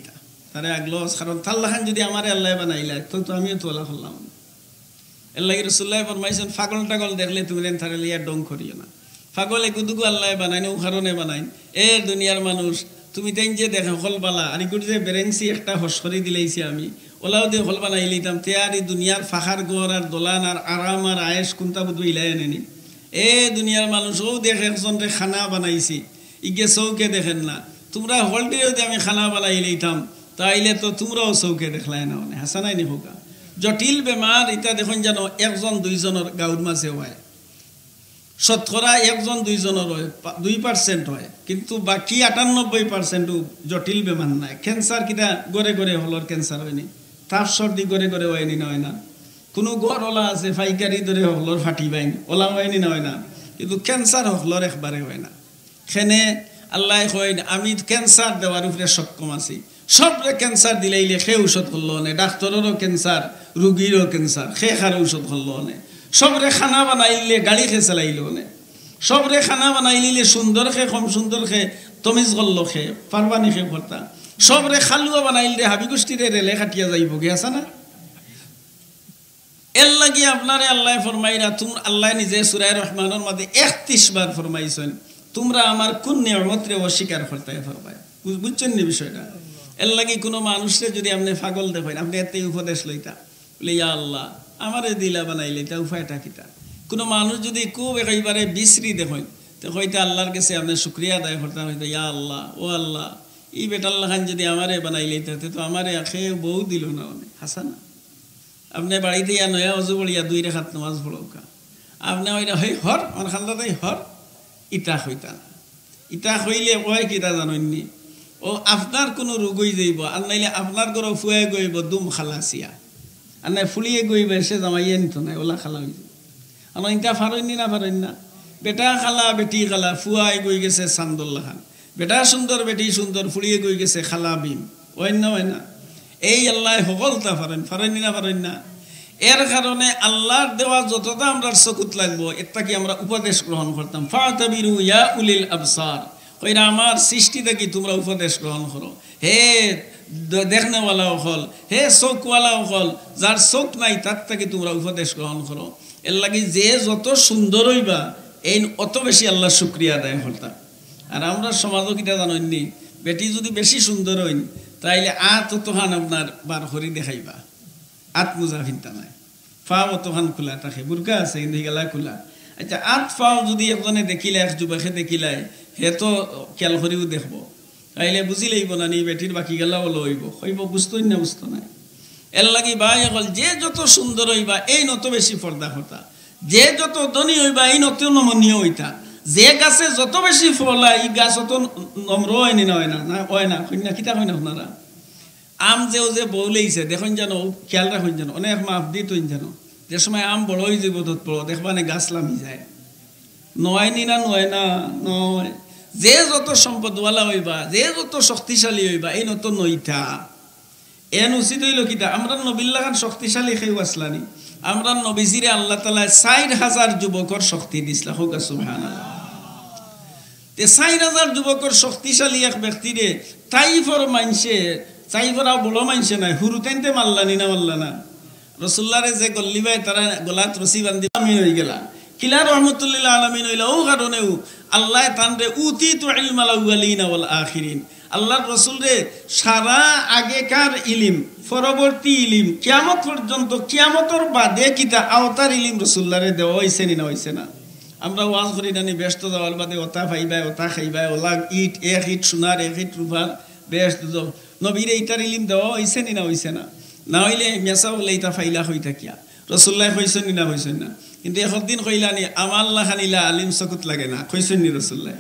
তারে আগলস কারণ তাল্লাহান যদি আমার আল্লাহ বানাইলা তো আমিও তোলা করলাম এর লাগে রাসূলুল্লাহ ফরমাইছেন পাগল টাগল দেখলে তুমি তারে লিয়া ডং করিও না পাগল এগুদুগু আল্লাহ বানাইনি ও কারণে বানাইন এ দুনিয়ার মানুষ তুমি তাই যে দেখো হলবালা আর ইগুর যে বেরেন্সি একটা হসরি দিলাইছি আমি ওলাও দিয়ে হল বানাই লইতাম তে আর এই দুনিয়ার ফাখার গড় আর দোলান আর আরাম আর আয়েস কোনটা বুধ ইলাই আনেনি এ দুনিয়ার মানুষ ও দেখে একজনরে খানা বানাইছি ইগে চৌকে দেখেন না তোমরা হল দিয়েও আমি খানা বানাই লইতাম তাইলে তো তোমরাও চৌকে দেখলাই না মানে হাসা নাই নি হোকা জটিল বেমার এটা দেখুন যেন একজন দুইজনের গাঁর মাঝে হয় শতকরা একজন দুইজনের হয় 2% হয় কিন্তু বাকি 98% জটিল বেমার নাই ক্যান্সার কিটা গড়ে গড়ে হলর ক্যান্সার হয়নি তাপ সর্দি গড়ে গড়ে হয়নি না হয় না কোনো গড় ওলা আছে ফাইকারি ধরে হকলর ফাটি বাইনি ওলা হয়নি না হয় না, কিন্তু ক্যান্সার হকলর একবারে হয় না। সেনে আল্লাহ কয় আমি ক্যান্সার দেওয়ার উপরে সক্ষম আছি, সবরে ক্যান্সার দিলাইলে সে ঔষধ করলো নে, ডাক্তারেরও ক্যান্সার, রুগীরও ক্যান্সার, সে খার ঔষধ করলো নে, সবরে খানা বানাইলে গাড়ি খে চালাইলো নে, সবরে খানা বানাইলে সুন্দর খে কম সুন্দর খে তমিজ করলো খে পারবানি খে ভর্তা, সবরে খালুয়া বানাইলে হাবি গোষ্ঠীরে রেলে খাটিয়া যাইব গে আছে না। এর লাগি আপনারে আল্লাহ ফরমাইরা তুমি আল্লাহ নিজে সূরা রহমানের মধ্যে 31 বার ফরমাইছেন তোমরা আমার কোন নিয়ামতরে অস্বীকার করতে ফরমায়। বুঝছেন নি বিষয়টা? এর লাগি কোনো মানুষরে যদি আপনি পাগল দেখেন, আপনি এতে উপদেশ লইতা বলে ইয়া আল্লাহ আমারে দিলা বানাইলে তা উপায়টা কিতা। কোনো মানুষ যদি খুব একেবারে বিশ্রী দেখেন তো হয়তো আল্লাহর কাছে আপনি শুকরিয়া আদায় করতে হয়তো ইয়া আল্লাহ ও আল্লাহ এই বেটাল্লাহ খান যদি আমারে বানাইলে তো আমারে আখে বউ দিল না অনেক হাসা না। আপনি বাড়িতে ইয়া নয়া অজু বলিয়া 2 রেখাত নামাজ পড়ৌকা, আপনি ওইটা হই হর আমার খান্দাতেই হর ইটা হইতা না। ইটা হইলে কয় কিতা জাননি ও আপনার কোনো রোগই যাইব, আর নাইলে আপনার ঘর ফুয়ে গইব দুম খালাসিয়া, আর নাই ফুলিয়ে গইব সে জামাইয়ে নিত নাই ওলা খালা হইব। আমার ইটা ফারইনি না ফারইন না, বেটা খালা বেটি খালা ফুয়াই গই গেছে সান্দুল্লাহ খান, বেটা সুন্দর বেটি সুন্দর ফুলিয়ে গই গেছে খালা বিম, ওই না হয় না। এই আল্লাহ সকলটা ফারেন না ফারেন না। এর কারণে আল্লাহর দেওয়া যতটা আমরা চকুত লাগবো এটা কি আমরা উপদেশ গ্রহণ করতাম। ফাতাবিরু ইয়া উলিল আবসার, কইরা আমার সৃষ্টি থেকে তোমরা উপদেশ গ্রহণ করো। হে দেখনেওয়ালাও হল, হে চোখওয়ালাও হল, যার চোখ নাই তার থেকে তোমরা উপদেশ গ্রহণ করো। এর লাগি যে যত সুন্দর হইবা এই অত বেশি আল্লাহ শুক্রিয়া আদায় করতাম। আর আমরা সমাজও কিটা জাননি, বেটি যদি বেশি সুন্দর হইন তাইলে অতখান আপনার বার করি দেখাইবা, মোজা ফিনতা নাই, ফাও অতখান খোলা থাকে, বুরকা আছে কিন্তু গেলা খোলা। আচ্ছা ফাও যদি একজনে দেখিলে এক যুবকে দেখিলাই হে তো খেয়াল করিও দেখবো, তাইলে বুঝি লাগব না নি বেটির বাকি গেলাও লইব, হইব বুঝতই না বুঝতো নাই। এর লাগি ভাই হল যে যত সুন্দর হইবা এই নত বেশি পর্দা হতা, যে যত ধনী হইবা এই নত নমনীয় হইতা, যে গাছে যত বেশি ফল এই গাছ অত নম্র হয়নি না হয় না হয় না কন্যা কিতা হয় না আপনারা। আম যেও যে বলেইছে দেখুন জানো, খেয়াল রাখুন জানো, অনেক মাফ দি তুই জানো যে সময় আম বড় হয়ে যাব তত বড় দেখবা না গাছ লামি যায়, নয়নি না নয় না নয়। যে যত সম্পদওয়ালা হইবা, যে যত শক্তিশালী হইবা এই নত নইতা। এন উচিত হইল কিতা আমরা নবিল্লা খান শক্তিশালী খেয়েও আসলানি, আমরা নবীজিরে আল্লাহ তাআলা 4000 যুবকর শক্তি দিছিলা, হোক সুবহানাল্লাহ। 4000 যুবকর শক্তিশালী এক ব্যক্তিরে তাইফর মানছে, তাইফরা বড় মানছে নাই হুরুতেনতে মারলানি না মারলা না। রসুল্লাহরে যে গল্লি ভাই তারা গলাত রসি বান্ধি আমি হয়ে গেলা কিলা রহমতুল্লাহ আলামিন হইলা ও কারণেও আল্লাহ তানরে উতিতু ইলমাল আউয়ালিনা ওয়াল আখিরিন, আল্লাহর রসুল রে সারা আগেকার ইলিম পরবর্তী ইলিম কিয়ামত পর্যন্ত কিয়ামতর বাদে কিতা আওতার ইলিম রসুল্লাহরে দেওয়া হইছে নি না হইছে না। আমরা ওয়াজ করি জানি ব্যস্ত যাওয়ার বাদে ওতা খাইবাই ওতা খাইবাই ওলা ইট এক ইট সোনার এক ইট রূপার ব্যস্ত নবীর এইটার ইলিম দেওয়া হইছে নি না হইছে না। না হইলে মেসা বলে এইটা ফাইলা হই থাকিয়া রসুল্লাহ কইছেন নি না হইছেন না। কিন্তু একদিন কইলানি আমাল্লা খানিলা আলিম চকুত লাগে না কইছেন নি রসুল্লাহ।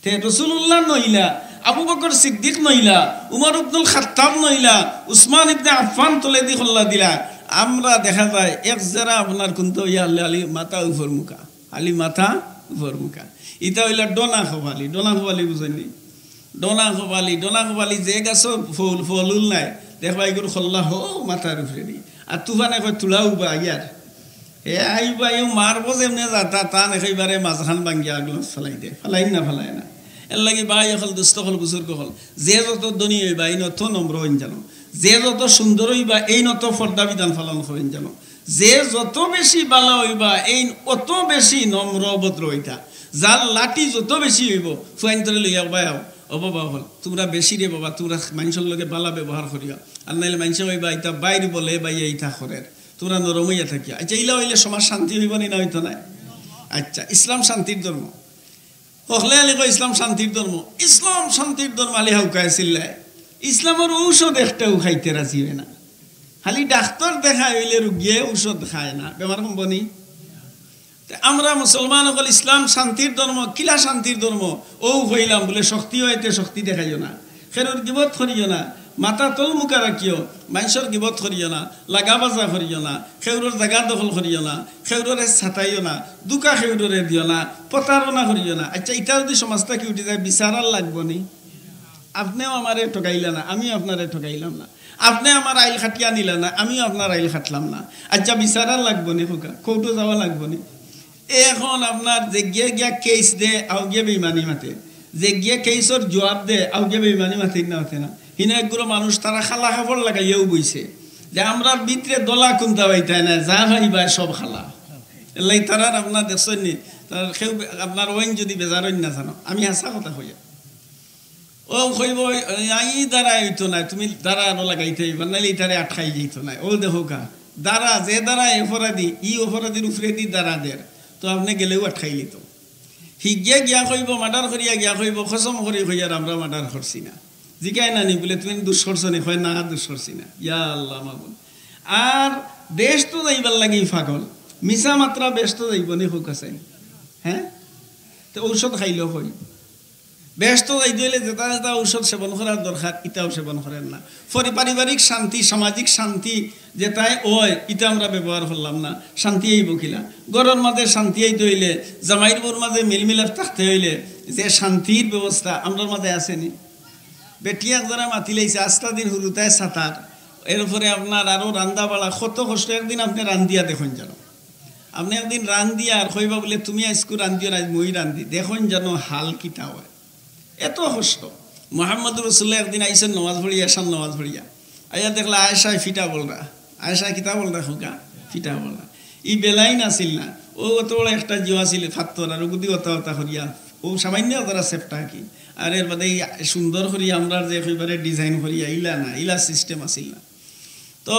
তে রসুল্লাহ নইলা, আবু বকর সিদ্দিক নইলা, উমর ইবনুল খাত্তাব নইলা, উসমান ইবনে আফফান তলে দি খল্লা দিলা। আমরা দেখা যায় এক যারা আপনার কিন্তু ইয়া আলী মাথা উপর মুখা, আলী মাথা উপর মুখা, ইটা হইলা ডোনা খোপালি। ডোনা খোপালি বুঝেননি? ডোনা খোপালি, ডোনা খোপালি যে গাছ ফুল ফলুল নাই দেখবা এগুলো খল্লা হো মাথার উপরে দি। আর তুফানে কয় তুলাও বা ইয়ার এ আইবা ইউ মারবো যেমনি যাতা টান একেবারে মাঝখান ভাঙ্গিয়া আগলো ফেলাই দিয়ে, ফেলাই না। এর লাগে বাই হল দুস্থ হল বুজুর্গ হল, যে যত ধনী হইবা এই নত নম্র হইন জানো, যে যত সুন্দর হইবা এই নত ফর্দা বিধান পালন করেন জানো, যে যত বেশি বালা হইবা এই অত বেশি নম্র ভদ্র হইতা, যার লাঠি যত বেশি হইব ফুয়াইন্তরে লইয়া বায়াও ও বাবা হল তোমরা বেশি রে বাবা, তোমরা মানুষের লগে বালা ব্যবহার করিয়া, আর নাইলে মানুষ হইবা ইটা বাইরে বলে বাইয়া ইটা করে তোমরা নরম হইয়া থাকিয়া। আচ্ছা ইলা হইলে সমাজ শান্তি হইব নি না হইতো না? আচ্ছা ইসলাম শান্তির ধর্ম, হলে আলী কয় ইসলাম শান্তির ধর্ম, ইসলাম শান্তির ধর্ম আলী হাউকায় চিল্লায়। ইসলামের ঔষধ একটাও খাইতে রাজি হয় না, খালি ডাক্তার দেখা হইলে রুগিয়ে ঔষধ খায় না, বেমার কমবনি। আমরা মুসলমান সকল ইসলাম শান্তির ধর্ম, কিলা শান্তির ধর্ম ও হইলাম বলে শক্তি হইতে শক্তি দেখাইও না, খেরুর গিবত করিও না, মাথা তল মুখা রাখিও মানুষের গিবত করিও না লাগা বাজা করিও না খেউরের জায়গা দখল করিও না খেউরে ছাতাইও না দুকা খেউরে দিও না প্রতারণা করিও না আচ্ছা এটা যদি সমাজটা কি উঠে যায় বিচারার লাগবো নি আপনিও আমারে ঠকাইলা না আমিও আপনারে ঠকাইলাম না আপনি আমার আইল খাটিয়া নিলা না আমিও আপনার আইল খাটলাম না আচ্ছা বিচারার লাগবো নি খোকা কৌটো যাওয়া লাগবো নি এখন আপনার যে গিয়ে গিয়া কেস দে আও গিয়ে বেইমানি মাতে যে গিয়ে কেসর জবাব দে আও গিয়ে বেইমানি মাতে না হতে না হিনে একগুলো মানুষ তারা খালা খাবার লাগাইয়াও বইছে যে আমরা ভিতরে দলা কুন্তা পাইতাই না যা ভাইবা সব খালা এলাই তারার আপনার দেখছেন নি তার কেউ আপনার ওইন যদি বেজারইন না জানো আমি হাসা কথা হইয়া ও কইব আই দ্বারা হইতো না তুমি দ্বারা আরো লাগাইতে হইবা নাইলে তারে আটকাই যেত না ও দেখো কা দ্বারা যে দ্বারা অপরাধী ই অপরাধীর উপরে দি দ্বারা দের তো আপনি গেলেও আটকাই লিত হিগিয়া গিয়া কইব মার্ডার করিয়া গিয়া কইব খসম করি হইয়ার আমরা মার্ডার করছি না জিগাই না নি বলে তুমি দুঃসরছনি হয় না দুঃসরছি না ইয়া আল্লাহ মাবুল আর দেশ তো যাইবার লাগি পাগল মিছা মাত্রা ব্যস্ত যাইব নি হোক আছে হ্যাঁ তো ঔষধ খাইলেও হয় ব্যস্ত যাই দিলে যেটা যেটা ঔষধ সেবন করার দরকার ইটাও সেবন করেন না পারিবারিক শান্তি সামাজিক শান্তি যেটাই ওই ইটা আমরা ব্যবহার করলাম না শান্তি আইব কিলা গরর মাঝে শান্তি আইতে হইলে জামাইর বোর মাঝে মিলমিলাপ থাকতে হইলে যে শান্তির ব্যবস্থা আমরা মাঝে আসেনি বেটিয়াক যারা মাতি লাইছে আস্তা দিন হুরুতায় সাঁতার এরপরে আপনার আরও রান্দা বাড়া কত কষ্ট একদিন আপনি রান্দিয়া দেখুন যেন আপনি একদিন রান্দিয়া আর কইবা বলে তুমি আজকু রান্দিও না মই রান্ধি দেখুন যেন হাল কিতা হয় এত কষ্ট মোহাম্মদ রসুল্লাহ একদিন আইসেন নমাজ ভরিয়া শান নমাজ ভরিয়া আইয়া দেখলা আয়সায় ফিটা বলরা আয়সায় কিতা বলরা খোকা ফিটা বলরা ই বেলাই নাছিল না ও অত বড় একটা জিও আছিল ফাত্তর আর গুদি অতা অতা করিয়া ও সামান্য তারা সেফটা কি আর এর বাদে সুন্দর করিয়া আমরা যে একেবারে ডিজাইন করিয়া ইলা না ইলা সিস্টেম আছিল না তো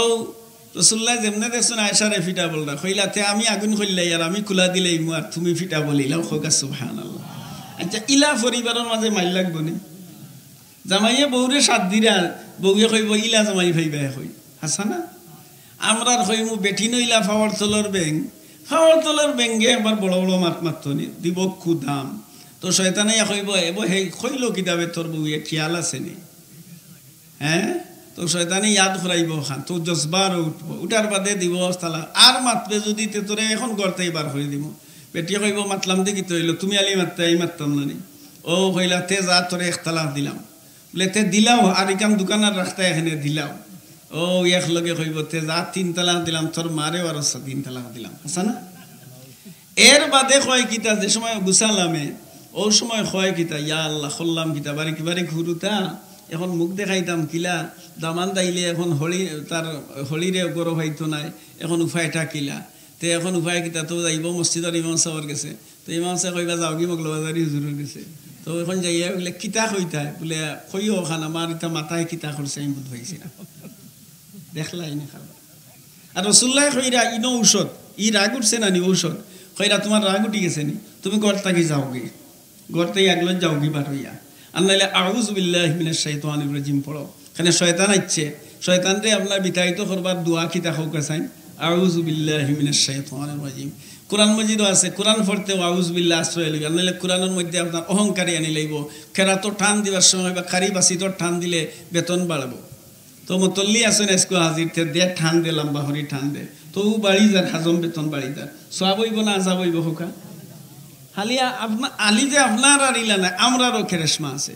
রসুল্লাহ যেমনে দেখছেন আয়সারে ফিটা বলরা কইলা তে আমি আগুন কইলাই আর আমি খোলা দিলেই আর তুমি ফিটা বলিলাম খোকা সুবহানাল্লাহ আচ্ছা ইলা পরিবারের মাঝে মাইল লাগবো নি জামাইয়ে বউরে সাত দিরা বউয়ে কইব ইলা জামাই ভাইবা কই হাসা না আমরা কইমু বেটি নইলা ফাওয়ার তলর ব্যাঙ্গে আবার বড় বড় মাত মারতো নি দিব খু দাম তো শয়তানে কইব এব হে কইল কিতাবে তোর বউয়ে খেয়াল আছে নি হ্যাঁ তো শয়তানে ইয়াদ করাইব খান তো জজবার উঠবো উঠার বাদে দিব তালা আর মাতবে যদি তে তোরে এখন গড়তেই বার করে দিব বেটিয়ে কইব মাতলাম দেখি তো হইলো তুমি আলি মারতে এই মারতাম না নি ও কইলা তে যা তোরে একতালাক দিলাম বলে তে দিলাও আর ইকাম দোকানের রাস্তা এখানে দিলাও ও এক লগে কইব তে যা 3 তালাক দিলাম তোর মারে আর 3 তালাক দিলাম আছে না এর বাদে কয় কিতা যে সময় গুছালামে ও সময় কয় কিতা ইয়া আল্লাহ খল্লাম কিতা বাড়ি ঘুরুতা এখন মুখ দেখাইতাম কিলা দামান দাইলে এখন হলি তার হলিরে গরো হইতো নাই এখন উপায়টা কিলা তে এখন উপায় কিতা তো যাইব মসজিদর ইমাম সাহেবের গেছে তো ইমাম সাহেব কইবা যাও কি মগলবাজারি হুজুরের গেছে তো এখন যাইয়া বলে কিতা কইতায় বলে কইও খান আমার ইতা মাথায় কিতা করছে আমি বুঝ পাইছি না দেখলাই না খাবা আর রসুল্লাহ কইরা ইনো ঔষধ ই রাগ উঠছে না নি ঔষধ কইরা তোমার রাগ উঠি গেছে নি তুমি ঘর থাকি যাওগে ঘরতেই আগলো যাওগি বার হইয়া আর নাইলে আউযু বিল্লাহি মিনাশ শাইতানির রাজিম পড়ো এখানে শয়তান আইছে শয়তান রে আপনার বিতাড়িত করবার দোয়া কিতা হোক চাই আউযু বিল্লাহি মিনাশ শাইতানির রাজিম কোরআন মজিদও আছে কোরআন পড়তে আউযু বিল্লাহ আশ্রয় লইবে নাইলে কোরআনের মধ্যে আপনার অহংকারী আনি লইব খেরা তো টান দিবার সময় বা খারি বাসি তো টান দিলে বেতন বাড়াবো তো মতল্লি আসেন এসকো হাজির তে দে ঠান দে লম্বা হরি ঠান দে তো বাড়ি যার হাজম বেতন বাড়ি যার সব হইব না আজাব হইব হোকা হালিয়া আপনার আলি যে আপনার আর ইলা না আমরারও খেরেশমা আছে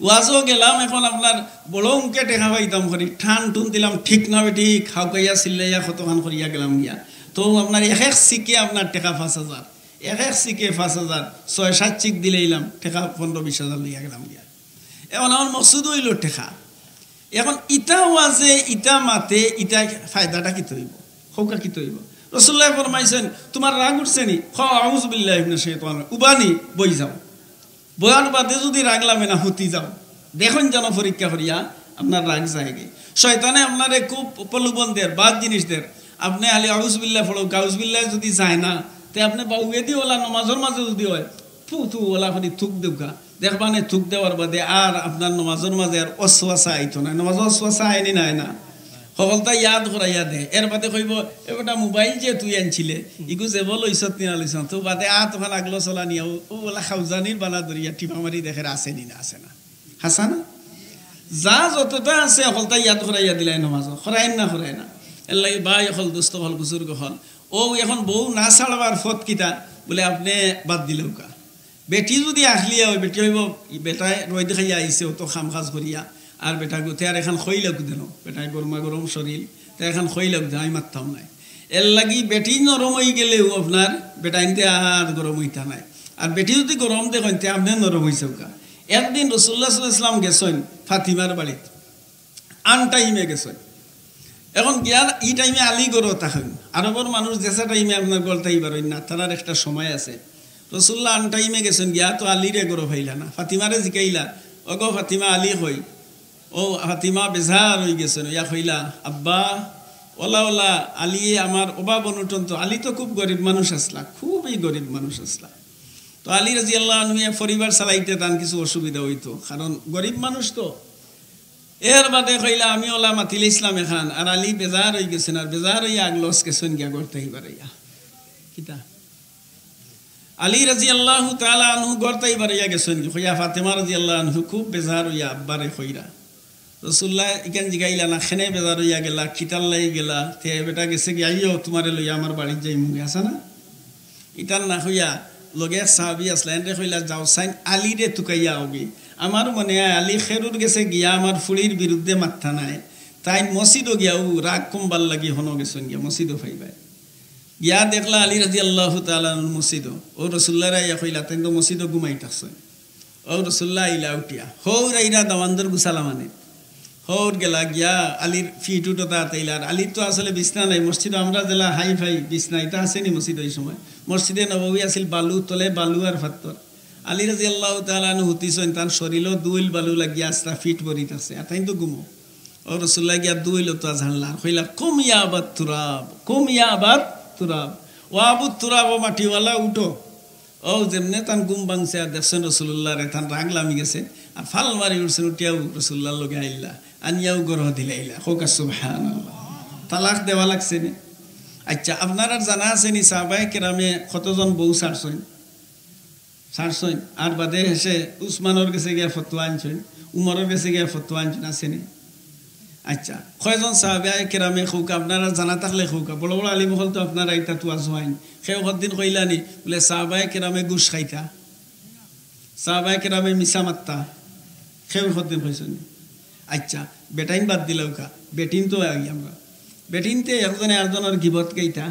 ওয়াজও গেলাম এখন আপনার বড় মুখে টেকা পাইতাম করি ঠান টুন দিলাম ঠিক না বেটি খাওয়াইয়া চিল্লাইয়া কতখান করিয়া গেলাম গিয়া তো আপনার এক সিকে আপনার টেকা 5,000 এক সিকে 5,000 6-7 চিক দিলেইলাম টেকা 15-20,000 লইয়া গেলাম গিয়া এখন আমার মকসুদ হইল টেকা এখন ইটা ওয়াজে ইটা মাতে ইটা ফায়দাটা কি তৈব হৌকা কি তৈব রাসূলুল্লাহ ফরমাইছেন তোমার রাগ উঠছে নি আউযু বিল্লাহি মিনাশ শাইতানির উবানি বই যাও বয়ান বাদে যদি রাগ লাগে না হতি যাও দেখুন যেন পরীক্ষা করিয়া আপনার রাগ যায়গে শয়তানে আপনারে খুব প্রলোভন দেয় বাদ জিনিস দেয় আপনি আলি আউযু বিল্লাহ পড়ো গাউযু বিল্লাহ যদি যায় না তে আপনি বাউয়ে দি ওলা নামাজের মাঝে যদি হয় থু ওলা করে থুক দেউকা দেখবানে থুক দেওয়ার বাদে আর আপনার নামাজের মাঝে আর অশ্বাসা আইতো না নামাজ অশ্বাসা আইনি নাই না সকলটা ইয়াদ করাইয়া দে এর বাদে কইব এটা মোবাইল যে তুই আনছিলে ইগু যে বল ইসত নিয়া লইছ তো বাদে তখন আগলো চলা নিয়া ও বলা খাউজানির বালা দরিয়া টিপা মারি দেখে আছে নি না আছে না হাসা না যা যতটা আছে অকলটা ইয়াদ খরাইয়া দিলাই নমাজ খরাইন না এর লাগে বাই হল দুস্থ হল বুজুর্গ হল ও এখন বউ না ছাড়বার ফত কিতা বলে আপনি বাদ দিলেও কা বেটি যদি আসলিয়া ওই বেটি হইব বেটায় রই দেখাইয়া আইসে ও তো খাম খাজ করিয়া আর বেটা গোতে আর এখন খইলাক দেন বেটায় গরমা গরম শরীর তো এখন খইলাক দেন আমি মারতাম নাই এর লাগি বেটি নরম হয়ে গেলেও আপনার বেটাইনতে আর গরম হইতা নাই আর বেটি যদি গরম দেখেন তে আপনি নরম হয়েছেও কা একদিন রসুল্লাহ সাল্লাম গেছেন ফাতিমার বাড়িত আন টাইমে গেছেন এখন গিয়ার এই টাইমে আলী গড় থাকেন আরবর মানুষ যেসা টাইমে আপনার গড়তাই পারেন না তার একটা সময় আছে রসুল্লাহ আন টাইমে গেছেন গিয়া তো আলীরে গড় ফাইলা না ফাতিমারে জিকাইলা অগো ফাতিমা আলী হই ও ফাতিমা বেজার হয়ে গেছেন ইয়া কইলা আব্বা ওলা ওলা আলী আমার অভাব অনুটন তো আলী তো খুব গরিব মানুষ আসলা খুবই গরিব মানুষ আসলা তো আলী রাদিয়াল্লাহু আনহু পরিবার চালাইতে তার কিছু অসুবিধা হইতো কারণ গরিব মানুষ তো এর বাদে কইলা আমি ওলা মাতিল ইসলাম এখান আর আলী বেজার হয়ে গেছেন আর বেজার হইয়া আগলস গেছেন গিয়া গড়তেই পারাইয়া কিতা আলী রাদিয়াল্লাহু তাআলা আনহু গড়তেই পারাইয়া গেছেন কইয়া ফাতেমা রাদিয়াল্লাহু আনহু খুব বেজার হইয়া আব্বারে কইরা রাসূলুল্লাহ ইকান জিগাইলা না খেনে বেজার হইয়া গেলা কিতাল্লাই গেলা তে বেটা গেছে গিয়া আইও তোমারে লইয়া আমার বাড়ি যাই মুগে আসা না ইতান না হইয়া লগে সাহাবী আসলেন রে কইলা যাও সাইন আলী রে তুকাইয়া আওগি আমার মনে হয় আলী খেরুর গেছে গিয়া আমার ফুলির বিরুদ্ধে মাথা নাই তাই মসজিদও গিয়াও রাগ কমবার লাগি হনো গেছেন গিয়া মসজিদও ফাইবাই গিয়া দেখলা আলী রাদিয়াল্লাহু তাআলা মসজিদও ও রাসূলুল্লাহ রাইয়া কইলা তাই তো মসজিদও ঘুমাইতাছে ও রাসূলুল্লাহ আইলা উঠিয়া হৌর আইরা দাওয়ান্দর গুসালা মানে হৌর গেলা গিয়া আলীর ফিট উঠোতা তাইলার আলীর তো আসলে বিছনা নাই মসজিদ আমরা জেলা হাই ফাই বিছনা এটা আসেনি মসজিদ ওই সময় মসজিদে নববী আছিল বালু তলে বালু আর পাথর আলী রাদিয়াল্লাহু তাআলা আনহু হুতিছেন তার শরীরও দুইল বালু লাগিয়া আস্তা ফিট বরিত আছে এটাই তো গুমো ও রাসূলুল্লাহ গিয়া দুইল তো জানলা কইলা কুম ইয়া আবাত তুরাব ও আবু তুরাব মাটিওয়ালা উঠো ও যেমনে তান গুম বাংছে আর দেখছেন রাসূলুল্লাহ রে তান রাগ লামি গেছে আর ফাল মারি উঠছেন উঠিয়াও রাসূলুল্লাহর লগে আইলা আনিয়াও গরহ দিলাইলা কোকা সুবহানাল্লাহ তালাক দেওয়া লাগছে নি আচ্ছা আপনার আর জানা আছে নি সাহাবায়ে কেরামে কতজন বউ ছাড়ছেন আর বাদে হেসে উসমানের গেছে গিয়া ফতোয়া আনছেন উমরের গেছে গিয়া ফতোয়া আনছেন আসেনি আচ্ছা কয়জন সাহাবায়ে কেরামে খুক আপনারা জানা থাকলে খুক বড় বড় আলিম হল তো আপনারা এটা তো আজওয়াইন সেই দিন কইলানি বলে সাহাবায়ে কেরামে ঘুষ খাইতা সাহাবায়ে কেরামে মিছা মাত্তা সেই দিন কইছেন আচ্ছা বেটাইন বাদ দিলেও কা বেটিন তো আগে আমরা বেটিনতে একজনে আরেকজনের গিবত গাইতা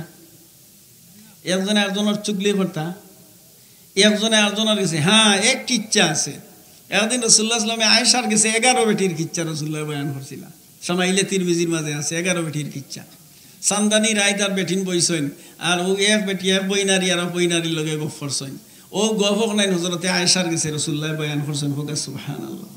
একজনে আরেকজনের চুগলি করতা একজনে আরেকজনের গেছে হ্যাঁ এক কিচ্ছা আছে একদিন রাসূলুল্লাহ সাল্লাল্লাহু আলাইহি আয়েশার গেছে 11 বেটির কিচ্ছা রাসূলুল্লাহ বয়ান করছিলা সামাইলে তিরমিজির মাঝে আছে 11 বেটির কিচ্ছা সান্দানি রায়দার বেটিন বইছেন আর ও এক বেটি এক বইনারি আর বইনারির লগে গপ করছেন ও গপক নাই হযরতে আয়েশার গেছে রাসূলুল্লাহ বয়ান করছেন হোকা সুবহানাল্লাহ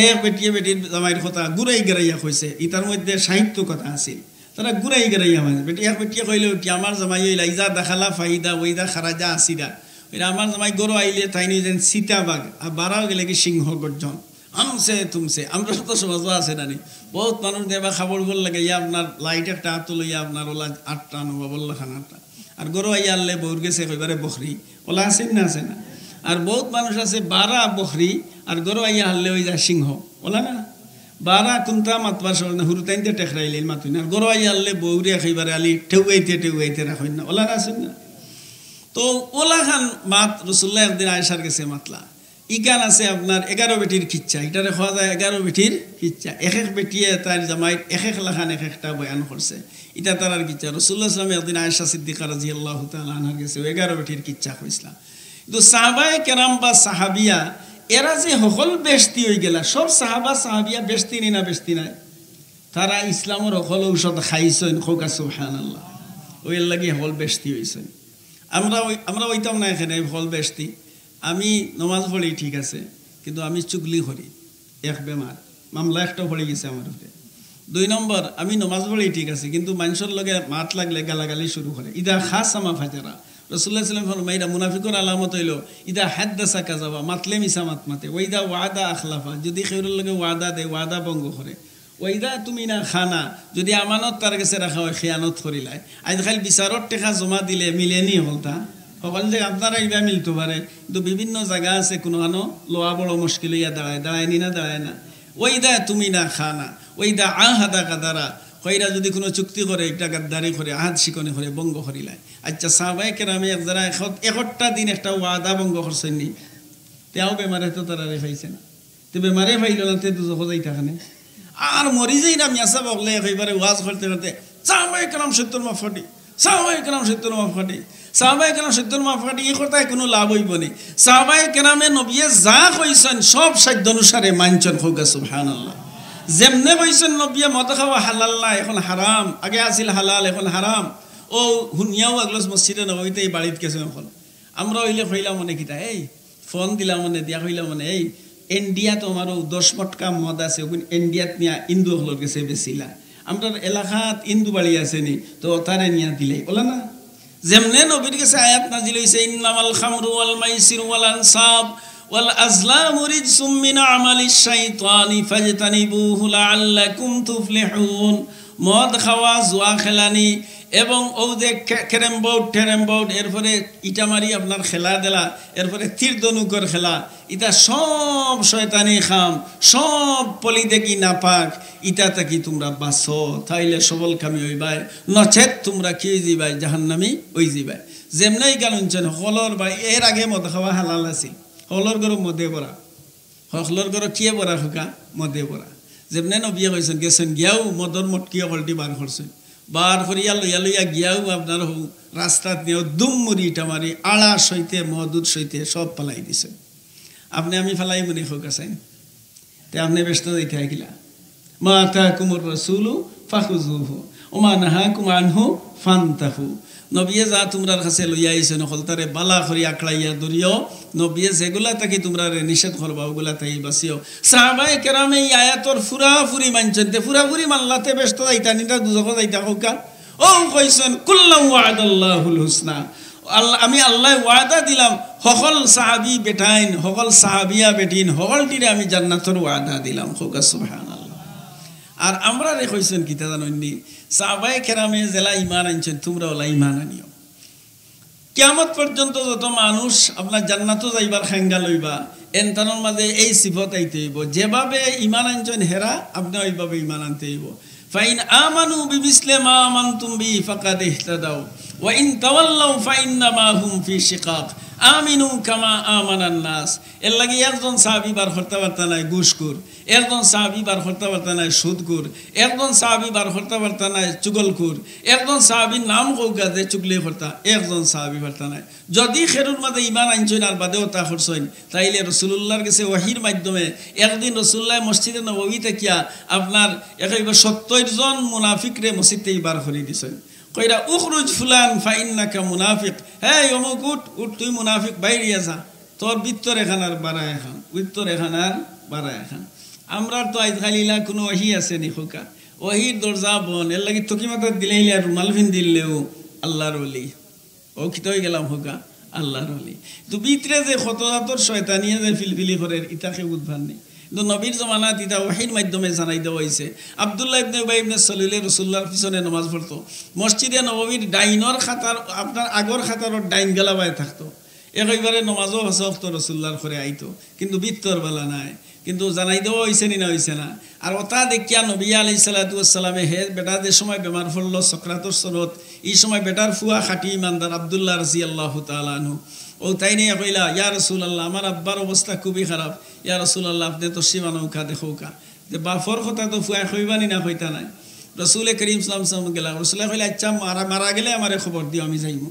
এক বেটির জামাইর কথা গুরাই গরাইয়া কইছে ইতার মধ্যে সাহিত্য কথা আছে তারা গুরাই গরাইয়া মানে এক বেটিয়ে কইলে উঠি আমার জামাই হইলা ইজা দাখালা ফাইদা ওইদা খারাজা আসিদা এটা আমার জামাই গরু আইলে তাই নিয়ে যেন সীতাবাগ আর বাড়াও গেলে কি সিংহ গর্জন আমসে তুমসে আমরা তো সমাজও আছে নানি বহুত মানুষ দেবা খাবার বল লাগে ইয়া আপনার লাইট একটা হাত লইয়া আপনার ওলা 8টা নবা বললা খান 8টা আর গরু আইয়া আনলে বউর গেছে কইবারে বকরি ওলা আছে না আর বহুত মানুষ আছে 12 বকরি আর গরু আইয়া হারলে ওই যা সিংহ ওলা না 12 কুন্তা মাতবার সর না হুরুতাইতে টেকরাইলে মাতুই না গরু আইয়া হারলে বউরে কইবারে আলি ঠেউইতে রাখই না ওলা না আছে না তো ওলা খান মাত রাসূলুল্লাহ একদিন আয়েশার গেছে মাতলা ইগান আছে আপনার 11 বেটির কিচ্ছা এটারে খাওয়া যায় 11 বেটির কিচ্ছা এক বেটিয়ে তার জামাই এক লাখান একটা বয়ান করছে এটা তার কিচ্ছা রাসূলুল্লাহ সাল্লাল্লাহু আলাইহি একদিন আয়েশা সিদ্দিকা রাদিয়াল্লাহু তাআলা আনহার গেছে 11 বেটির কিচ্ছা কইছলা কিন্তু সাহাবায়ে কেরাম বা সাহাবিয়া এরা যে হকল বেশতি হয়ে গেলা সব সাহাবিয়া বেশতি নি না বেশতি নাই তারা ইসলামের হকল ঔষধ খাইছেন কোকা সুবহানাল্লাহ ওই লাগি হকল বেশতি হইছেন আমরা ওইটাও না এখানে হল বেশতি আমি নমাজ পড়ি ঠিক আছে কিন্তু আমি চুগলি করি এক বেমার মামলা একটা পড়ে গেছে আমার উপরে 2 নম্বর আমি নমাজ পড়ি ঠিক আছে কিন্তু মানুষের লগে মাত লাগলে গালাগালি শুরু করে ইদা খাসামা ফাজারা রাসূলুল্লাহ সাল্লাল্লাহু আলাইহি ওয়াসাল্লাম মাইরা মুনাফিকের আলামত হইলো ইদা হাদাসা কাযাবা মাতলে মিছা মাতে ওইদা ওয়াদা আখলাফা যদি খেউরের লগে ওয়াদা দেয় ওয়াদা ভঙ্গ করে ওইদা তুমি না খানা যদি আমানত তার কাছে রাখা হয় খেয়ানত করিলাই আজকাল বিচারত টেকা জমা দিলে মিলেনি হলতা সকল যে আপনারা ইবা মিলতে পারে কিন্তু বিভিন্ন জায়গা আছে কোনো আনো লোয়া বড় মুশকিল হইয়া দাঁড়ায় নি না দাঁড়ায় না ওইদা তুমি না খানা ওইদা আহাদা কাদারা কইরা যদি কোনো চুক্তি করে একটা গাদ্দারি করে আহাদ শিকনে করে বঙ্গ করিলায়। আচ্ছা সাহাবায়ে কেরামে যারা একটা দিন একটা ওয়াদা বঙ্গ করছেন নি তেও বেমারে তো তারা রেখাইছে না তে বেমারে ফাইল না তে দুজো খোঁজাই থাকানে আর মরি যাই না মিয়াসা বগলে একেবারে ওয়াজ করতে করতে সাহাবায়ে কেরাম সত্যর মাফাটি সাহাবায়ে কেরাম সত্যর মাফাটি সাহাবায়ে কেরাম সত্যর মাফাটি এই কথায় কোনো লাভ হইব নি। সাহাবায়ে কেরামে নবিয়ে যা কইছেন সব সাধ্য অনুসারে মানছেন হোগা সুবহানাল্লাহ। যেমনে কইছেন নবিয়ে মদ খাওয়া হালাল না এখন হারাম, আগে আছিল হালাল এখন হারাম। ও হুনিয়াও আগলস মসজিদে নবীতে এই বাড়িত গেছে এখন আমরা হইলে কইলাম মনে কিতা এই ফোন দিলাম মনে দিয়া কইলাম মনে এই ইন্ডিয়া তো আমারও 10 মটকা মদ আছে ওখানে ইন্ডিয়াত নিয়া ইন্দু হলর গেছে বেছিলা আমরা এলাকাত ইন্দু বাড়ি আছে নি তো তারে নিয়া দিলে বলে না। যেমনে নবীর কাছে আয়াত নাজিল হইছে ইন্নামাল খামরু ওয়াল মাইসির ওয়াল আনসাব ওয়াল আজলামু রিজসুম মিন আমালিশ শাইতানি ফাজতানিবুহু লাআল্লাকুম তুফলিহুন। মদ খাওয়া জুয়া খেলানি এবং ও যে ক্যারেম বোর্ড টেরেম বোর্ড এরপরে ইটামারি আপনার খেলা দেলা এরপরে তীর ধনুকর খেলা ইটা সব শয়তানি খাম সব পলি দেখি নাপাক ইটা থাকি তোমরা বাঁচো তাইলে সবল কামি হইবাই নচেত তোমরা কি যাইবাই জাহান্নামি ওই যাইবাই। যেমনাই গানুনছেন হলর বা এর আগে মদ খাওয়া হালাল আছিল হলর গরু মদে বরা হলর গরু কিয়ে বরা হোকা মদে বরা। যেমনে নবিয়ে কইছেন গেছেন গিয়াও মদর মটকিয়ে হলটি বার করছেন বার করিয়া লইয়া লইয়া গিয়াও আপনার রাস্তাত নিয়েও দুম মুড়ি টামারি আড়া সইতে মহদুদ সইতে সব পালাই দিছে। আপনি আমি ফেলাই মনে হোক আছেন তে আপনি ব্যস্ত যাইতে গিলা মা আতাকুমুর রাসূলু ফাখুযুহু ওয়া মা নাহাকুম আনহু ফান্তাহু। নবিয়ে যা তোমরার কাছে লইয়া আইছেন হলতারে বালা করি আঁকড়াইয়া ধরিও নবিয়ে যেগুলা তাকে তোমরা নিষেধ করবা ওগুলা তাই বাঁচিও। সাহাবায়ে কেরামে এই আয়াতর ফুরাফুরি মানছেন তে ফুরাফুরি মানলাতে ব্যস্ত যাইতা নিটা দুজক যাইতা হোকা ও কইছেন কুল্লু ওয়াদাল্লাহুল হুসনা আল্লাহ আমি আল্লাহ ওয়াদা দিলাম সকল সাহাবী বেটাইন সকল সাহাবিয়া বেটিন সকলটিরে আমি জান্নাতের ওয়াদা দিলাম হোকা সুবহানাল্লাহ। আর আমরা রে কইছেন কিতা জানেননি সাহাবায়ে কেরামে জেলা ঈমান আনছেন তোমরা ওলা ঈমান আনিও কিয়ামত পর্যন্ত যত মানুষ আপনার জান্নাতও যাইবার খাঙ্গা লইবা এনতানোর মাঝে এই সিফত আইতে হইব যেভাবে ঈমান আনছেন হেরা আপনি ওইভাবে ঈমান আনতে হইব। ফাইন আমানু বিমিসলি মা আমানতুম বি ফাকাদ ইহতাদাও ওয়া ইন তাওয়াল্লাউ ফাইন্নামা হুম ফি শিকাক আমিনু কামা আমানান নাস। এর লাগি একজন সাহাবী বার করতে পারতা নাই ঘুষখোর, একজন সাহাবী বার করতে পারতা নাই সুদখোর, একজন সাহাবী বার করতে পারতা নাই চুগলখোর, একজন সাহাবীর নাম কৌকা যে চুগলি করতা একজন সাহাবী পারতা নাই। যদি খেরুর মাঝে ঈমান আনছেন আর বাদেও তা করছেন তাইলে রাসূলুল্লাহর কাছে ওয়াহির মাধ্যমে একদিন রাসূলুল্লাহ মসজিদে নববীতে কিয়া আপনার একেবারে 70 জন মুনাফিকরে মসজিদে বার করে দিছেন কইরা উখরুজ ফুলান ফাইন্নাকা মুনাফিক হে অমুক উঠ তুই মুনাফিক বাইরিয়া যা তোর ভিতর এখানার বাড়া এখন ভিতর এখানার বাড়া এখন। আমরা তো আজকালিলা কোনো ওহি আছে নি খোকা ওহির দরজা বন এর লাগি তোকি মাথা দিলেই আর রুমাল ফিন দিলেও আল্লাহর ওলি ও কিত হয়ে গেলাম হোকা আল্লাহর ওলি। তো ভিতরে যে খতরাতর শয়তানিয়ে যে ফিলফিলি করে ইতাকে উদ্ভান নেই কিন্তু নবীর জমানাত ইতা ওয়াহির মাধ্যমে জানাই দেওয়া হয়েছে। আব্দুল্লাহ ইবনে উবাই ইবনে সালুলে রাসূলুল্লাহর পিছনে নামাজ পড়তো মসজিদে নববীর ডাইনর খাতার আপনার আগর খাতারর ডাইন গেলাবায় থাকতো একেবারে নমাজও হসক্ত রাসূলুল্লাহর করে আইতো কিন্তু বিত্তর বেলা নাই কিন্তু জানাই দেওয়া হয়েছে নি না হয়েছে না। আর ওটা দেখিয়া নবী আলাইহিস সালাতু ওয়াস সালামে হে বেটা যে সময় বেমার পড়লো সক্রাতর সরত এই সময় বেটার ফুয়া খাঁটি ইমানদার আব্দুল্লাহ রাদিয়াল্লাহু তাআলা আনহু ও তাই নিয়ে কইলা ইয়া রাসূলুল্লাহ আমার আব্বার অবস্থা খুবই খারাপ ইয়া রাসূলুল্লাহ আপনি তো সীমানৌকা দেখোকা যে বাফর কথা তো ফুয়া কইবানি না কইতা নাই। রাসূল করিম সাল্লাল্লাহু আলাইহি ওয়াসাল্লাম গেলা রাসূলুল্লাহ কইলা আচ্ছা মারা গেলে আমারে খবর দিও আমি যাইমু।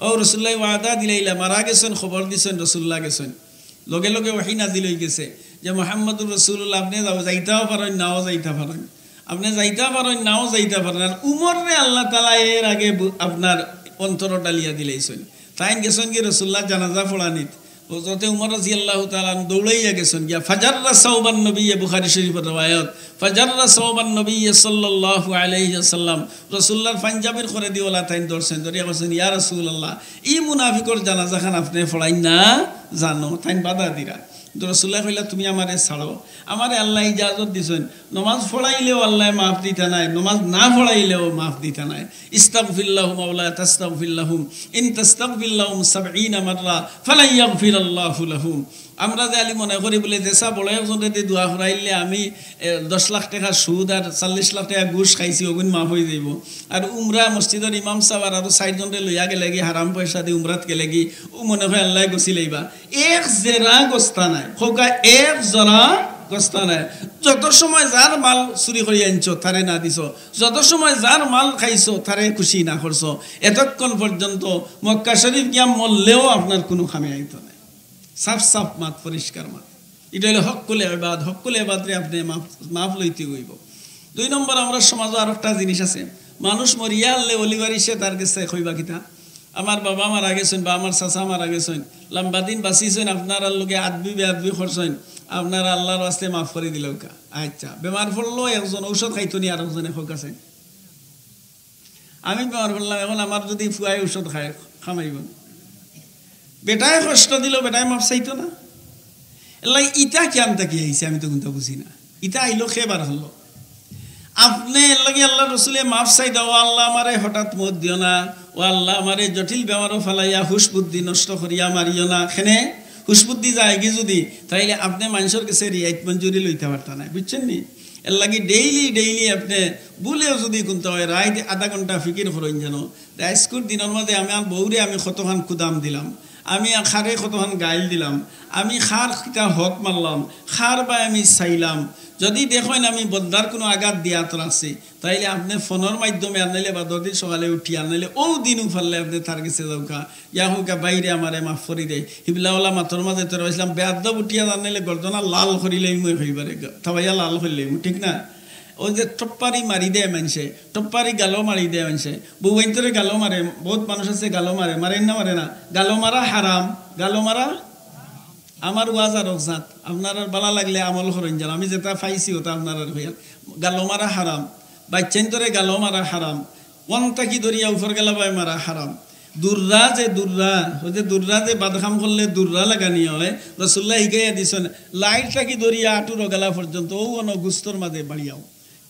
ও রাসূলুল্লাহ ওয়াদা দিলাইলা মারা গেছেন খবর দিছেন রাসূলুল্লাহ গেছেন লগে লগে ওয়াহি নাজিল হয়ে গেছে যে মুহাম্মদুর রাসূলুল্লাহ আপনি যাইতাও পারেন নাও যাইতা পারেন আপনি যাইতা পারেন নাও যাইতা পারেন। আর উমরে আল্লাহ তাআলা এর আগে আপনার অন্তর ডালিয়া দিলাইছেন তাইন গেছেন কি রাসূলুল্লাহ জানাজা পড়ানিত হযরতে উমর রাদিয়াল্লাহু তাআলা দৌড়াইয়া গেছেন গিয়া ফাজাররা সাওবান নবী বুখারী শরীফের riwayat ফাজাররা সাওবান নবী সাল্লাল্লাহু আলাইহি ওয়াসাল্লাম রাসূলুল্লাহর পাঞ্জাবির করে দিওলা তাইন দর্শন ধরিয়া বলেন ইয়া রাসূলুল্লাহ ই মুনাফিকর জানাজা খান আপনি পড়াই না জানো তাইন বাধা দিরা। রাসূলুল্লাহ কইলা তুমি আমারে ছাড়ো আমারে আল্লাহ ইজাজত দিছেন নমাজ পড়াইলেও আল্লাহ মাফ দিতা নাই নমাজ না পড়াইলেও মাফ দিতা নাই। ইস্তাগফিরুল্লাহু মাওলা তাস্তাগফিরুল্লাহুম ইন তাস্তাগফিরুল্লাহুম 70 মাররা ফালা ইয়াগফিরুল্লাহু লাহুম। আমরা যে আলি মনে করি বলে দেশা বড় একজনে দোয়া করাইলে আমি 10 লাখ টাকা সুদ আর 40 লাখ টাকা ঘুষ খাইছি ওগুন মাফ হয়ে যাইব। আর উমরা মসজিদের ইমাম সাহেব আর 4 জনরে লইয়া গেলে কি হারাম পয়সা দিয়ে উমরাত গেলে কি ও মনে হয় আল্লাহ গছি লইবা। এক জেরা গস্তা নাই খোকা, এক জরা গস্তা নাই। যত সময় যার মাল চুরি করে আনছো তারে না দিছ, যত সময় যার মাল খাইছো তারে খুশি না করছো, এতক্ষণ পর্যন্ত মক্কা শরীফ গিয়া মরলেও আপনার কোনো খামে আইতো না। সাফ সাফ মাত, পরিষ্কার মাত। এটা হলো হকুল এবাদ। হকুল এবাদরে আপনি মাফ লইতে হইব। 2 নম্বর, আমরা সমাজে আর একটা জিনিস আছে, মানুষ মরিয়া হলে অলিবারি সে তার কাছে কইবা কিতা, আমার বাবা মারা গেছেন বা আমার চাচা মারা গেছেন, লম্বা দিন বাঁচিছেন, আপনার লোকে আদবি বেআদবি করছেন, আপনার আল্লাহর রাস্তে মাফ করে দিল কা। আচ্ছা, বেমার পড়লো একজন ঔষধ খাইতো নি আর একজনে হোক আছে, আমি বেমার পড়লাম, এখন আমার যদি ফুয়াই ঔষধ খায় খামাইব, বেটায় কষ্ট দিল, বেটায় মাফ চাইতো না। এলাই ইটা কেন তাকি আইছে আমি তো কিন্তু বুঝি না। ইটা আইলো খেবার হলো আপনি এর লাগে আল্লাহ রসুলে মাফ চাই দাও, আল্লাহ আমারে হঠাৎ মত দিও না, ও আল্লাহ আমারে জটিল বেমারও ফেলাইয়া হুশ বুদ্ধি নষ্ট করিয়া মারিও না। খেনে হুশ বুদ্ধি যায় কি যদি, তাইলে আপনি মানুষের কাছে রিয়াইত মঞ্জুরি লইতে পারতা না, বুঝছেন নি? এর লাগে ডেইলি আপনি বলেও যদি কোনটা হয় রায় আধা ঘন্টা ফিকির করেন যেন আজকের দিনের মাঝে আমার বউরে আমি কতখান কুদাম দিলাম, আমি খারে কতখান গাইল দিলাম, আমি খার কিটা হক মারলাম, খার বা আমি চাইলাম, যদি দেখেন আমি বদ্দার কোনো আঘাত দিয়াতর আছে, তাইলে আপনি ফোনের মাধ্যমে আনাইলে বা 10 দিন সকালে উঠি আনাইলে ও দিনও ফাললে আপনি তার কাছে যাওকা, ইয়া হোকা বাইরে আমারে মাফ করি দেয়। হিবলাওয়ালা মাথর মাঝে তোর হয়েছিলাম বেআদব উঠিয়া আনাইলে গর্দনা লাল করিলেই মই হইবারে, থাবাইয়া লাল করিলেই ঠিক না? ওই যে টপ্পারি মারি দেয় মানুষে, টপ্পারি গালো মারি দেয় মানুষে, বউ বাইন্তরে গালো মারে, বহুত মানুষ আছে গালো মারে, মারেন না মারে না? গালো মারা হারাম, গালো মারা আমার ওয়াজ আর জাত, আপনার বালা লাগলে আমল করেন যান, আমি যেটা পাইছি ওটা আপনার হইয়া। গালো মারা হারাম, বাচ্চান্তরে গালো মারা হারাম, ওয়ানটাকি দরিয়া উপর গেলা বাই মারা হারাম। দুর্রা যে বাদখাম করলে দুর্রা লাগানি হয়, রসুল্লাহ হিগাইয়া দিছেন লাইটটাকি দরিয়া আটুর গেলা পর্যন্ত ও গুস্তর মাঝে বাড়িয়াও।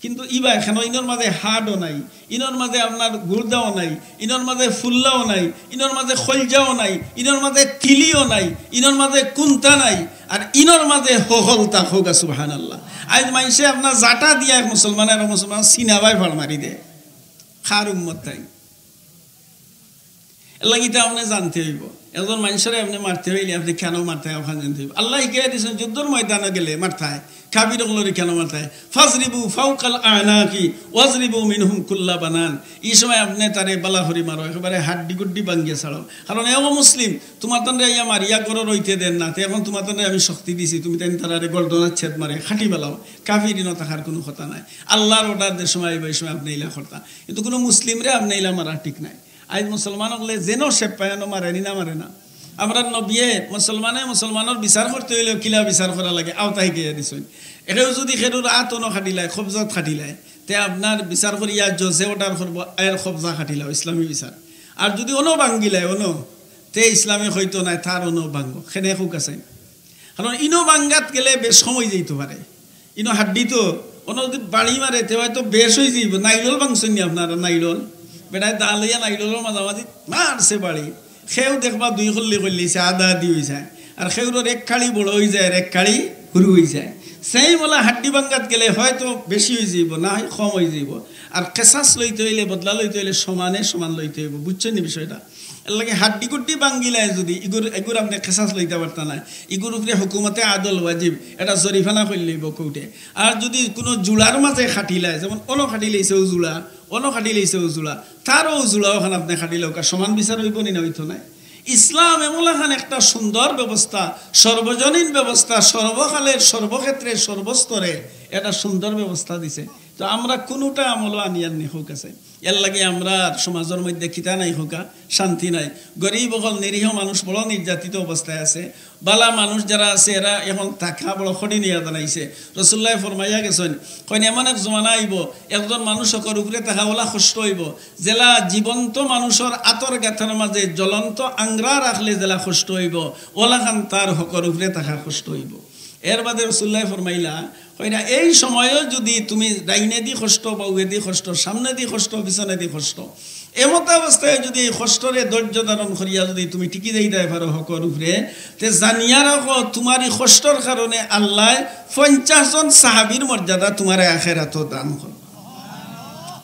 কিন্তু ইবা এখানে ইনোর মাঝে হাড়ও নাই, ইনোর মাঝে আপনার গুর্দাও নাই, ইনোর মাঝে ফুল্লাও নাই, ইনোর মাঝে খলজাও নাই, ইনোর মাঝে তিলিও নাই, ইনোর মাঝে কুন্তা নাই, আর ইনোর মাঝে হহলতা হোগা সুবহানাল্লাহ। আজ মাইসে আপনার জাটা দিয়া মুসলমান সিনাবাই ফাল মারি দে খার উম্মত তাই। এর লাগিতে আপনি জানতে হইব, একজন মানুষের আপনি মারতে হইলে আপনি কেন মারতে হয় ওখানে জানতে হইব। আল্লাহ শিখাই দিয়েছেন যুদ্ধর ময়দানে গেলে মারতে হয়, কাবির ওগুলোরে কেন মারতে হয়, ফাজরিবু ফাউকাল আনাকি ওয়াজরিবু মিনহুম কুল্লা বানান। এই সময় আপনি তারে বালাহরি মারো, একেবারে হাড্ডি গুড্ডি ভাঙ্গিয়ে ছাড়ো, কারণ এও মুসলিম তোমার তন্দ্রে ইয়া মারিয়া করো রইতে দেন না, তো এখন তোমার তন্দ্রে আমি শক্তি দিছি, তুমি তাই তারারে গর্দনার ছেদ মারে খাটি বেলাও, কাফিরি ন থাকার কোনো কথা নাই। আল্লাহর অর্ডারদের সময় এই সময় আপনি ইলা করতা, কিন্তু কোনো মুসলিমরে আপনি ইলা মারা ঠিক নাই। আজ মুসলমান হলে যেন শেপ পায়ানো মারেনি না মারে না। আমরা নবিয়ে মুসলমানের বিচার করতে হইলেও কিলা বিচার করা লাগে আওতা শিকাইয়া দিছেন। এটাও যদি সেটোর আতনো খাটিলায় খবজত খাটিলায় তে আপনার বিচার করিয়া জজে অর্ডার করব এর খবজা খাটিলাও ইসলামী বিচার। আর যদি অনো ভাঙ্গিলায় অনো তে ইসলামী হইতো নাই তার অনো ভাঙ্গ সেনে খুক আছে, কারণ ইনো ভাঙ্গাত গেলে বেশ সময় যেতে পারে। ইনো হাড্ডি তো অনো যদি বাড়ি মারে তে হয়তো বেশ হয়ে যাইব। নাইলল ভাঙছেন নি আপনারা? নাইলল বেটায় দা লইয়া নাইলর মাঝামাঝি মারছে বাড়ি, সেও দেখবা 2 কল্লি করলিছে আদা আদি হয়ে যায়, আর সেগুলোর এক কাড়ি বড় হয়ে যায় আর এক কাড়ি সরু হয়ে যায়। সেই বলা হাড্ডি ভাঙ্গাত গেলে হয়তো বেশি হয়ে যাইব না হয় কম হয়ে যাইব। আর কেঁচাস লইতে হইলে বদলা লইতে হইলে সমান লইতে হইব, বুঝছেন নি বিষয়টা? এর লাগে হাড্ডি গুড্ডি ভাঙ্গিলায় যদি এগুর আপনি কেঁচাস লইতে পারতা না, এগুর উপরে হুকুমতে আদল ওয়াজিব এটা জরিফানা করে লইব কৌটে। আর যদি কোনো জোড়ার মাঝে খাটিলায়, যেমন অনো খাটি লইছেও জোড়া, অনো খাটি লইছেও জোড়া, তারও জোড়া ওখানে আপনি খাটিলেও সমান বিচার হইব নি না? হইতো নাই। ইসলাম এমন এখন একটা সুন্দর ব্যবস্থা, সর্বজনীন ব্যবস্থা, সর্বকালের সর্বক্ষেত্রে সর্বস্তরে এটা সুন্দর ব্যবস্থা দিছে। তো আমরা কোনোটা আমল আনিয়ার নি হোক আছে, এর লাগে আমরা সমাজের মধ্যে খিতা নাই হোকা, শান্তি নাই। গরিব অকল নিরীহ মানুষ বড় নির্যাতিত অবস্থায় আছে, বালা মানুষ যারা আছে এরা এখন টাকা বড় খড়ি নিয়ে জানাইছে। রসুল্লাহ ফরমাইয়া গেছেন কইন এমন এক জমানা আইব একজন মানুষ হকর উপরে টাকা বলা কষ্ট হইব, জেলা জীবন্ত মানুষের আতর গাথার মাঝে জ্বলন্ত আংরা রাখলে জেলা কষ্ট হইব, ওলাখান তার হকর উপরে টাকা কষ্ট হইব। এর বাদে রসুল্লাহ ফরমাইলা কইনা এই সময়ও যদি তুমি ডাইনে দি কষ্ট বা উয়ে দি কষ্ট, সামনে দি কষ্ট, পিছনে দি কষ্ট, এমত অবস্থায় যদি এই কষ্টরে ধৈর্য ধারণ করিয়া যদি তুমি টিকি যাইতে পারো হকর উপরে, তে জানিয়া রাখো তোমার এই কষ্টর কারণে আল্লাহ 50 জন সাহাবীর মর্যাদা তোমার আখিরাত দান করবে।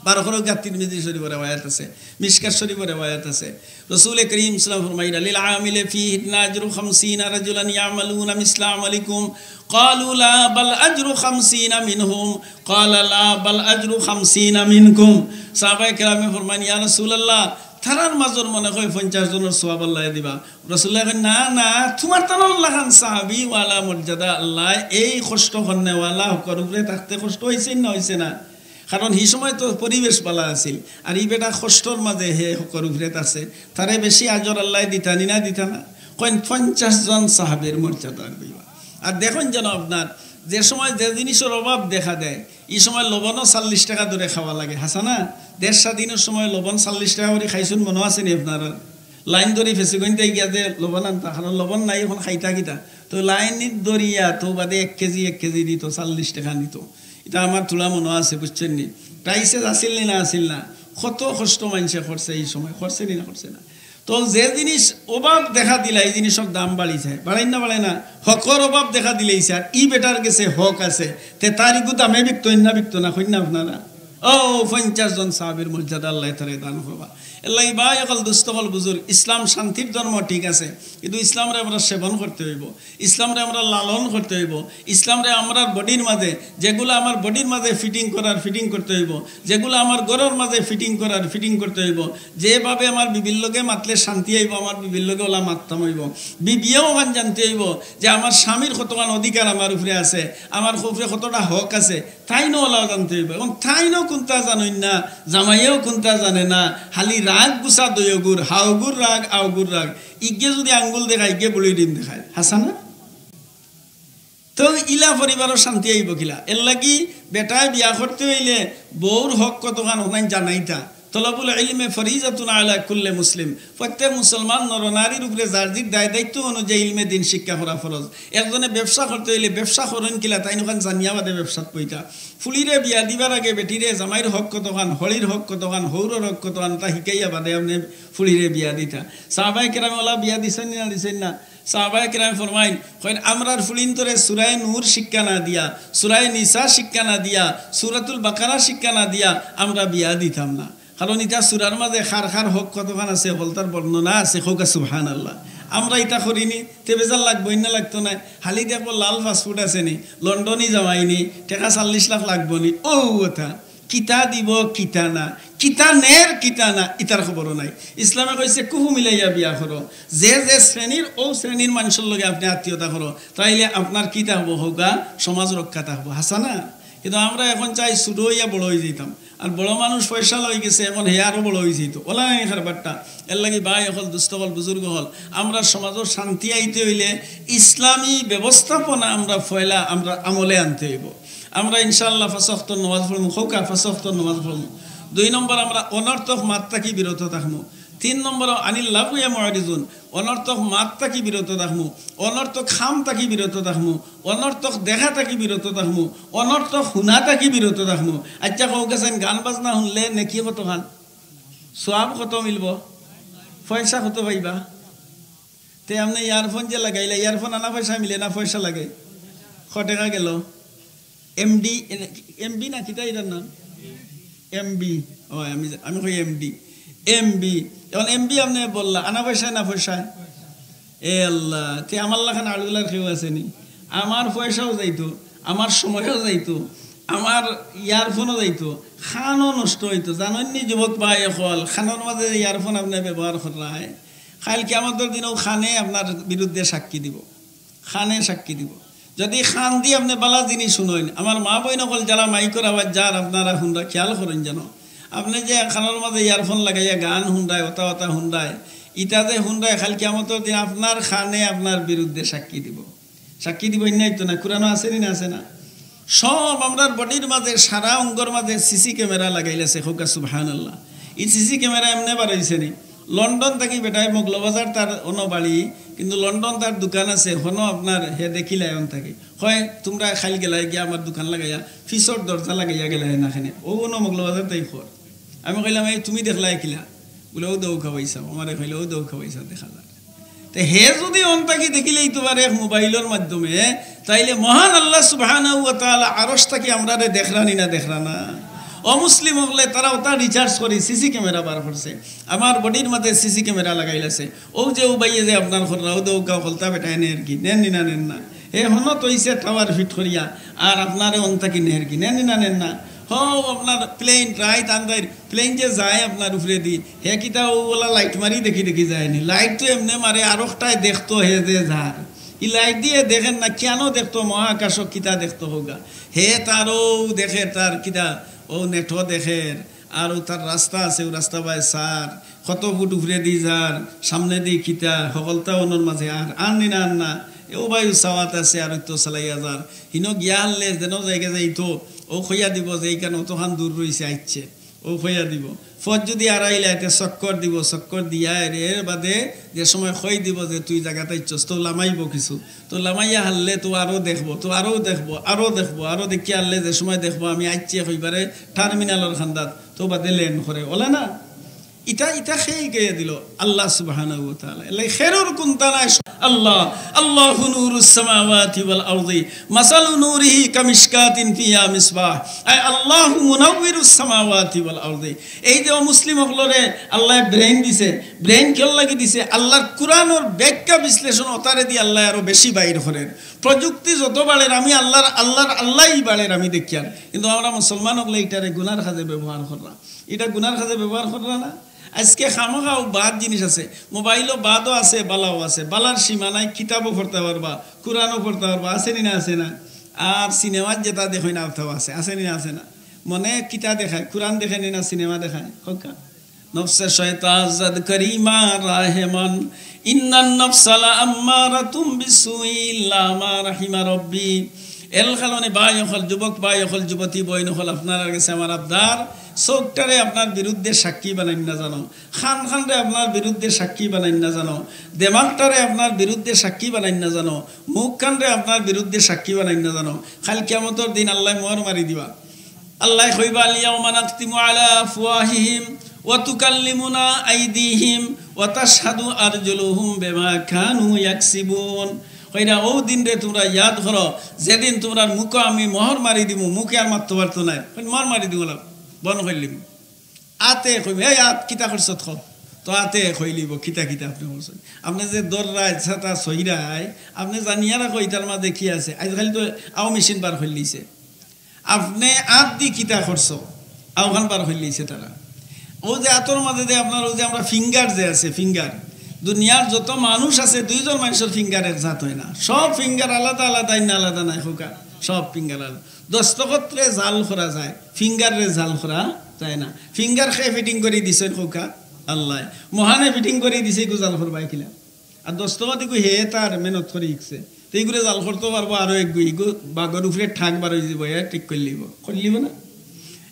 12 তিরমিজি শরীফের রওয়ায়াত আছে, মিশকাত শরীফের রওয়ায়াত আছে। রাসূল করিম সাল্লাল্লাহু আলাইহি ওয়াসাল্লাম ফরমাইলেন লিল আমিলি ফীহি আজরু 50 রাজুলান ইয়ামালুনা মিসলা আমালিকুম ক্বালু লা বাল আজরু 50 মিনহুম ক্বালা লা বাল আজরু 50 মিনকুম। সাহাবায়ে কেরামে ফরমান ইয়া রাসূলুল্লাহ তারার মাজর মনে হয় 50 জনের সওয়াব আল্লাহ দিবা। রাসূলুল্লাহ না না তোমার তার লাখান সাহাবী ওয়ালা মর্যাদা আল্লাহ এই কষ্ট করনে ওয়ালা হকর উপরে থাকতে কষ্ট হইছে না হইছে না, কারণ এই সময় তো পরিবেশ বালা আছিল আর এই বেটা কষ্টর মাঝে হে হকর উপরে আছে তারে বেশি আজর আল্লাহ দিতানি না দিতা না, কইন 50 জন সাহাবীর মর্যাদা দিবা। আর দেখুন যেন আপনার যে সময় যে জিনিসের অভাব দেখা দেয় এই সময় লবণও 40 টাকা ধরে খাওয়া লাগে, হাসা না? 1.5 দিনের সময় লবণ 40 টাকা করে খাইছুন মনে আছে নি আপনার? লাইন ধরে ফেসে গইতে গিয়া যে লবণ আনতা, কারণ লবণ নাই এখন খাইতা কিতা, তো লাইন দরিয়া তো বাদে 1 কেজি দিত 40 টাকা নিত। এটা আমার তোলা মনে আছে, বুঝছেন নি? প্রাইসে আসিল না আসিল না, কত কষ্ট মানুষে করছে এই সময়, করছে নি না করছে না? তো যে জিনিস অভাব দেখা দিলা এই জিনিসের দাম বাড়িছে, বাড়াই না বাড়ায় না? হকর অভাব দেখা দিলেইছে আর ই বেটার গেছে হক আছে, তে তার ইগু দামে বিকতো না কইন না আপনারা? ও 50 জন সাহাবীর মর্যাদা আল্লাহ তাআলা দান করবা। এলাই ভাই অকল দুস্থ হল বুজুর্গ, ইসলাম শান্তির ধর্ম ঠিক আছে, কিন্তু ইসলামরে আমরা সেবন করতে হইব, ইসলামরে আমরা লালন করতে হইব, ইসলামরে আমরা বডির মাঝে যেগুলো আমার বডির মাঝে ফিটিং করতে হইব, যেগুলো আমার গরের মাঝে ফিটিং করতে হইব। যেভাবে আমার বিবির লগে মাতলে শান্তি হইব, আমার বিবির লগে ওলা মাততাম হইব। বিবিয়েও ওখান জানতে হইব যে আমার স্বামীর কতখান অধিকার আমার উপরে আছে, আমার উপরে কতটা হক আছে, তাই না ওলাও জানতে হইব। এবং তাই না কোনটা জানেন না, জামাইয়েও কোনটা জানে না, খালি রাগ গুছা দয়গুর, হাওগুর রাগ আওগুর রাগ, ইগে যদি আঙ্গুল দেখায় ইগে বলি ডিম দেখায়, হাসা না? তো ইলা পরিবারও শান্তি আইব কিলা? এর লাগি বেটায় বিয়া করতে হইলে বউর হক কতখান ওখান জানাইতা। তলাবুল ইলমে ফরিজাতুন আলা কুল্লি মুসলিম, প্রত্যেক মুসলমান নরনারীর উপরে যার দায় দায়িত্ব অনুযায়ী ইলমে দিন শিক্ষা করা ফরজ। একজনে ব্যবসা করতে হইলে ব্যবসা করেন কিলা তাই নখান জানিয়া বাদে ব্যবসাত পইতা। ফুলিরে বিয়া দিবার আগে বেটিরে জামাইয়ের হক কতখান, হলির হক কতখান, হৌরর হক কতখান তা শিখাইয়া বাদে আপনি ফুলিরে বিয়া দিতা। সাহাবায়ে কেরামে ওলা বিয়া দিছেন না দিছেন না? সাহাবায়ে কেরাম ফরমাইন কইন আমরার ফুলিন্তরে সূরা নূর শিক্ষা না দিয়া, সূরা নিসা শিক্ষা না দিয়া, সূরাতুল বাকারা শিক্ষা না দিয়া আমরা বিয়া দিতাম না। কারণ এটা সূরার মাঝে খার হক কতখান আছে হলতার বর্ণনা আছে, হোকা সুবহানাল্লাহ। আমরা এটা করিনি, তে বেজাল লাগবো না লাগতো না? হালি দেখবো লাল ফাস্টফুড আছে নি, লন্ডনই যাওয়াইনি, টাকা 40 লাখ লাগবো নি, ও কথা কিতা দিব কিতা না, কিতা নের কিতা না ইতার খবরও নাই। ইসলামে কইছে কুহু মিলাইয়া বিয়া করো, যে শ্রেণীর ও শ্রেণীর মানুষের লগে আপনি আত্মীয়তা করো, তাইলে আপনার কিতা হবো হোকা সমাজ রক্ষাতা হবো, হাসা না? কিন্তু আমরা এখন চাই ছোট হইয়া বড় হয়ে যেতাম, আর বড় মানুষ পয়সা লই গেছে এখন হে আরও বড় হয়ে যেত, ওলা নাই খারবারটা। এর লাগি ভাই হল দুস্থ হল বুজুর্গ হল, আমরা সমাজের শান্তি আইতে হইলে ইসলামী ব্যবস্থাপনা আমরা ফয়লা আমরা আমলে আনতে হইব। আমরা ইনশাআল্লাহ 5 ওয়াক্ত নামাজ পড়মু, হোকা 5 ওয়াক্ত নামাজ পড়মু। 2 নম্বর আমরা অনর্থক মাত থাকি বিরত থাকমু। 3 নম্বর আনিল লাগুয়া মুআরিজুন, অনর্থক মাত থাকি বিরত থাকমু, অনর্থক খাম থাকি বিরত থাকমু, অনর্থক দেখা থাকি বিরত থাকমু, অনর্থক শুনা থাকি বিরত থাকমু। আচ্ছা কও গেছেন গান বাজনা শুনলে নেকি কত খান, সওয়াব কত মিলব, পয়সা কত পাইবা? তে আপনি ইয়ারফোন যে লাগাইলে, ইয়ারফোন আনা পয়সা মিলে না পয়সা লাগে? 100 টাকা গেল। এমবি না কিতা এটার নাম? এমবি। ও আমি কই এমবি। এখন এমবি আপনি বললা আনা পয়সায় না পয়সায়? এ আল্লাহ, তে আমার লাখান আড়ুলার কেউ আছে নি? আমার পয়সাও যাইতো, আমার সময়ও যাইতো, আমার ইয়ারফোনও যাইতো, খানও নষ্ট হইতো। জানেন নি যুবক ভাই এখন খানোর মাঝে ইয়ারফোন আপনি ব্যবহার করা হয়, খাইল কিয়ামতের দিনেও খানে আপনার বিরুদ্ধে সাক্ষী দিব, খানে সাক্ষী দিব। যদি খান দিয়ে আপনি বালা জিনিস শুনেন, আমার মা বই নকল যারা মাইকর আওয়াজ যার আপনারা শুনরা খেয়াল করেন যেন, আপনি যে খানোর মাঝে ইয়ারফোন লাগাইয়া গান শুনরায় ওতা শুনরায়, ইটা যে শুনরায় খাল কিয়ামতের দিন আপনার খানে আপনার বিরুদ্ধে সাক্ষী দিব নাই তো না? কুরআনে আছে না আছে না? সব আমরার বডির মাঝে সারা অঙ্গর মাঝে সিসি ক্যামেরা লাগাইলেছে, হোকা সুবহানাল্লাহ। এই সিসি ক্যামেরা এমনি বাড়াইছে নি? লন্ডন থাকি বেটায় মগলবাজার তার অন্য বাড়ি, কিন্তু লন্ডন তার দোকান আছে, হনো আপনার হে দেখিলে এমন থাকে হয় তোমরা খাইল গেলাই গিয়া আমার দোকান লাগাইয়া ফিসর দরজা লাগাইয়া গেলাই না খানে ও অন্য মগলবাজার তাই খর। আমি কইলাম এই তুমি দেখলাই কিলা? বলে ও দৌ খাওয়াইছা আমারে খাইলে ও দৌ খাওয়াইছা দেখা যায় তো হে যদি অন্তাকি দেখিলেই তোমার এক মোবাইলের মাধ্যমে তাইলে মহান আল্লাহ সুবহানাহু ওয়া তাআলা আরশটাকে আমরা দেখরানি না দেখরানা অমুসলিম হলে তারা ওটা রিচার্জ করে সিসি ক্যামেরা বার করছে আমার বডির মধ্যে সিসি ক্যামেরা লাগাইলাছে ও যে ও বাইয়ে যে আপনার ঘররাও দৌ কাউ হলতা বেটায় নের কি নেন না নেন না এ হন তো ইসে টাওয়ার ফিট করিয়া আর আপনারে অন্তাকি নের কি নেন না নেন না হ আপনার প্লেন রাইট আন্দার প্লেন যে যায় আপনার উপরে দি হে কিটা ওলা লাইট মারি দেখি দেখি যায়নি লাইট তো এমনি মারে আরোটায় দেখতো হে যে যার ই লাইট দিয়ে দেখেন না কেন দেখতো মহাকাশ কিতা দেখতো হোগা হে তারও দেখে তার কিতা ও নেঠো দেখে আর ও তার রাস্তা আছে ও রাস্তা বাই সার কত ফুট উপরে দি যার সামনে দি কিতা সকলতা ওনর মাঝে আর আননি না আন না ও ভাই সাওয়াত আছে আর তো চালাইয়া যার হিনো গিয়া আনলে যেন জায়গা যাইতো ও খইয়া দিব যে এইখানে অতখান দূর রয়েছে আইচ্ছে ও খইয়া দিব ফজ যদি আড়াইলে এতে চক্কর দিব চক্কর দিয়া এর বাদে যে সময় খই দিব যে তুই জায়গাতে ইচ্ছস তো লামাইব কিছু তো লামাইয়া হারলে তো আরও দেখবো তো আরও দেখবো আরও দেখবো আরও দেখি আনলে যে সময় দেখবো আমি আইচ্ছে হইবারে টার্মিনালের খান্দাত তো বাদে লেন করে ওলা না ইটা ইটা খেয়ে গিয়ে দিল আল্লাহ সুবহানাহু ওয়া তাআলা লাই খেরুর কুনতানা আল্লাহ আল্লাহু নূরুস সামাওয়াতি ওয়াল আরদি মাসালু নূরিহি কামিশকাতিন ফিহা মিসবাহ আই আল্লাহু মুনাওয়িরুস সামাওয়াতি ওয়াল আরদি এই যে মুসলিম হলরে আল্লাহ ব্রেইন দিছে ব্রেইন কেন লাগি দিছে আল্লাহর কুরআনের ব্যাখ্যা বিশ্লেষণ ওতারে দি আল্লাহ আরো বেশি বাইর করেন প্রযুক্তি যত বাড়ের আমি আল্লাহই বাড়ের আমি দেখিয়ার কিন্তু আমরা মুসলমান হলে এটারে গুনার কাজে ব্যবহার করলাম এটা গুনার কাজে ব্যবহার করলাম না আজকে খামখাও বাদ জিনিস আছে মোবাইলও বাদও আছে বালাও আছে বালার সীমা নাই কিতাবও পড়তে পারবা কোরআনও পড়তে পারবা আছে নি না আছে না আর সিনেমার যেটা দেখো না অর্থও আছে নি না আছে না মনে কিতা দেখায় কোরআন দেখে নি না সিনেমা দেখায় হোকা নফসে শয়তান জাদ করিমা রাহমান ইন্নান নফসালা আম্মারাতুম বিসুই ইল্লা মা রাহিমা রব্বি এল খালনে বাই হল যুবক বাই হল যুবতী বইন হল আপনার কাছে আমার আবদার চোখটারে আপনার বিরুদ্ধে সাক্ষী বানাই না জানো খানরে আপনার বিরুদ্ধে সাক্ষী বানাই না জানো দেমাগটারে আপনার বিরুদ্ধে সাক্ষী বানাই না জানো মুখ খানরে আপনার বিরুদ্ধে সাক্ষী বানাই না জানো খালি কিয়ামতের দিন আল্লাহ মোহর মারি দিবা আল্লাহ কইবা আলিয়াউমা নাখতিমু আলা আফওয়াহিহিম ওয়া তুকাল্লিমুনা আইদিহিম ওয়া তাশহাদু আরজুলুহুম বিমা কানু ইয়াকসিবুন কইরা ও দিন রে তোমরা ইয়াদ করো যেদিন তোমরা মুখ আমি মোহর মারি দিব মুখে আর মারতে পারতো না মোহর মারি দিব বন কইলিম আতে কইবে এই আত কিতা করছ তো আতে কইলিব কিতা কিতা আপনি বলছেন আপনি যে দররায় ছাতা সইরায় আপনি জানিয়ারা কইতার মাঝে কি আছে আজকাল তো আও মেশিন বার হইলিছে আপনি আত দি কিতা করছ আওখান বার হইলিছে তারা ও যে আতর মাঝে যে আপনার ও যে আমরা ফিঙ্গার যে আছে ফিঙ্গার দুনিয়ার যত মানুষ আছে দুইজন মানুষের ফিঙ্গার এক জাত হয় না সব ফিঙ্গার আলাদা আলাদা না আলাদা নাই হোকা সব ফিঙ্গার আলাদা দস্তখতরে জাল করা যায় ফিঙ্গারে জাল করা যায় না ফিঙ্গার খেয়ে ফিটিং করে দিছেন হোকা আল্লাহ মহানে ফিটিং করে দিছে গো জাল করবাই কিলা আর দস্তখত গো হে তার মেহনত করে ইকছে তো এইগুলো জাল করতে পারবো আরো এক গো বাগর উপরে ঠাক বার হয়ে যাব ঠিক করলিব না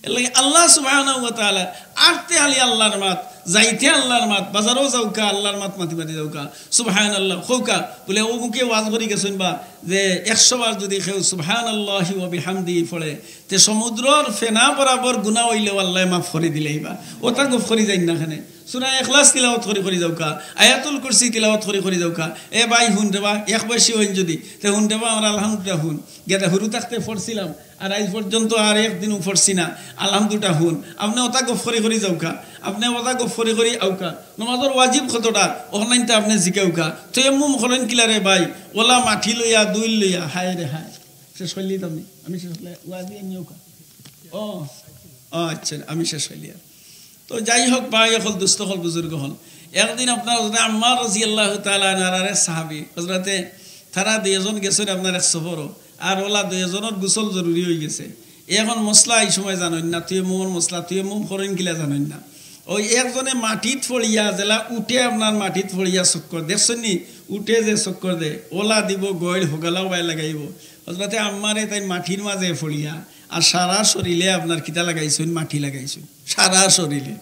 এর লাগে আল্লাহ সুবহানাহু ওয়া তাআলা আরতে আলি আল্লাহর মাত যাইতে আল্লাহর মাত বাজারও যাওকা আল্লাহর মাত মাতি মাতি যাওকা সুবহানাল্লাহ খৌকা বলে ও মুখে ওয়াজ করি গেছেন বা যে 100 বার যদি কেউ সুবহানাল্লাহি ওয়া বিহামদিহি পড়ে তে সমুদ্রর ফেনা বরাবর গুনাহ হইলেও আল্লাহ মাফ করে দিলেই বা ওটা গফ করি যাই না খানে সূরা ইখলাস তিলাওয়াত করে যাওকা আয়াতুল কুরসি তিলাওয়াত করে যাওকা এ ভাই হুন দেবা এক বয়সী হইন যদি তে হুন দেবা আমরা আলহামদুলিল্লাহ হুন গেটা হুরু থাকতে পড়ছিলাম আর আজ পর্যন্ত আর একদিনও পড়ছি না আলহামদুলিল্লাহ হুন আপনি ওটা গফ করে যাওকা আপনি ওটা গফ করে আউকা নমাজের ওয়াজিব কতটা অনলাইনতে আপনি জিকাউকা তয়াম্মুম করেন কিলারে ভাই ওলা মাটি লইয়া দুই লইয়া হায় রে হায় শেষ হইলি তুমি আমি শেষ হলে ওয়াজি নিউকা ও আচ্ছা আমি শেষ হইলি তো যাই হোক ভাই হল দুস্থ হল বুজুর্গ হল একদিন আপনার আম্মার রাদিয়াল্লাহু তাআলা আনহার সাহাবী হযরতে তারা দুইজন গেছেন আপনার এক সফরও আর ওলা দুইজনের গোসল জরুরি হয়ে গেছে এখন মশলা এই সময় জানেন না তুই মোর মশলা তুই মুম করেন কিলা জানেন না ওই একজনে মাটিত ফড়িয়া জেলা উঠে আপনার মাটিত ফড়িয়া চক্কর দেখছেন নি উঠে যে চক্কর দে ওলা দিব গইল হোগালাও বাই লাগাইব হযরতে আম্মারে তাই মাটির মাঝে ফড়িয়া আর সারা শরীরে আপনার কিতা লাগাইছেন মাটি লাগাইছেন সারা শরীরে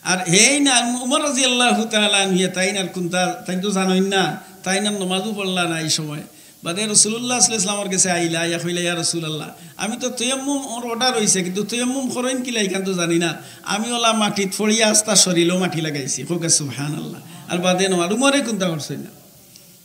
আর হেই না উমর রাদিয়াল্লাহু তাআলা আনহু তাই না কোনটা তাই তো জানেন না তাই না নামাজও পড়লা না এই সময় বাদে রাসূলুল্লাহ সাল্লাল্লাহু আলাইহি ওয়াসাল্লামের কাছে আইলা ইয়া কইলা ইয়া রাসূলুল্লাহ আমি তো তায়াম্মুম ওর অর্ডার হইছে কিন্তু তায়াম্মুম করেন কি লাইকান তো জানি না আমি ওলা মাটিত ফড়িয়া আস্তা শরীরও মাটি লাগাইছি কোকা সুবহানাল্লাহ আর বাদে নো আর উমরে কোনটা করছে না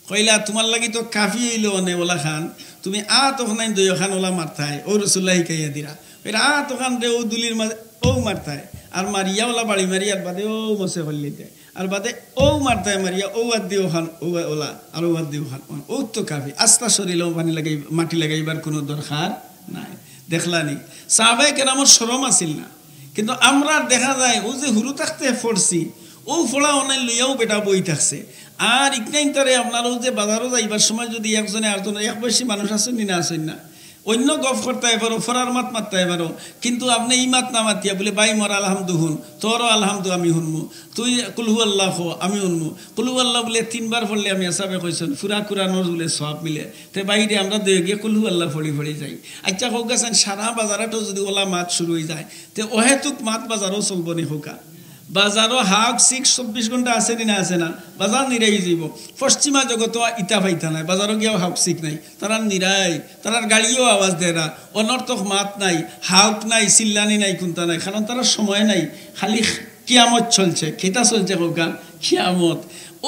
কইলা তোমার লাগি তো কাফি হইলো নে ওলা খান তুমি তখন দুই খান ওলা মারতাই ও রাসূলুল্লাহ কাইয়া দিরা কইরা তখন রে ও দুলির মাঝে ও মারতাই আর মারিয়া ওলা বাড়ি মারিয়ার বাদে ও বসে হল্লি দেয় আর বাদে ও মারতায় মারিয়া ও আদ দিও খান ও ওলা আর ও আদ দিও খান ও তো কাফি আস্তা শরীরেও পানি লাগাই মাটি লাগাইবার কোনো দরকার নাই দেখলানি সাহাবায়ে কেরামের শরম আছিল না কিন্তু আমরা দেখা যায় ও যে হুরু থাকতে পড়ছি ও ফোড়া অনেক লইয়াও বেটা বই থাকছে আর ইকনাইন তারে আপনারও যে বাজারও যাইবার সময় যদি একজনে আরেকজনে এক বয়সী মানুষ আছেন না আছেন না অন্য গফ করতে পারো ফরার মাত মারতে পারো কিন্তু আপনি এই মাত না মাতিয়া বলে বাই মর আলহামদু হুন তোরও আলহামদু আমি শুনমু তুই কুলহু আল্লাহ হো আমি শুনমু কুলহু আল্লাহ বলে 3 বার পড়লে আমি হিসাবে কইছেন ফুরা কুরানোর বলে সব মিলে তে বাইরে আমরা দিয়ে গিয়ে কুলহু আল্লাহ ফড়ি ফড়ি যাই আচ্ছা হোক গেছেন সারা বাজারটাও যদি ওলা মাত শুরু হয়ে যায় তে অহেতুক মাত বাজারও চলব নি হোকা বাজারও হাক 24 ঘন্টা আছে না আছে না বাজার নিরাই যাব পশ্চিমা জগত ইটা পাইতা নাই বাজারও গিয়াও হাক সিক নাই তারা নিরাই তারার গাড়িও আওয়াজ দেয় না অনর্থক মাত নাই হাউক নাই চিল্লানি নাই কোনটা নাই কারণ তারা সময় নাই খালি কিয়ামত চলছে কেটা চলছে হোকা কিয়ামত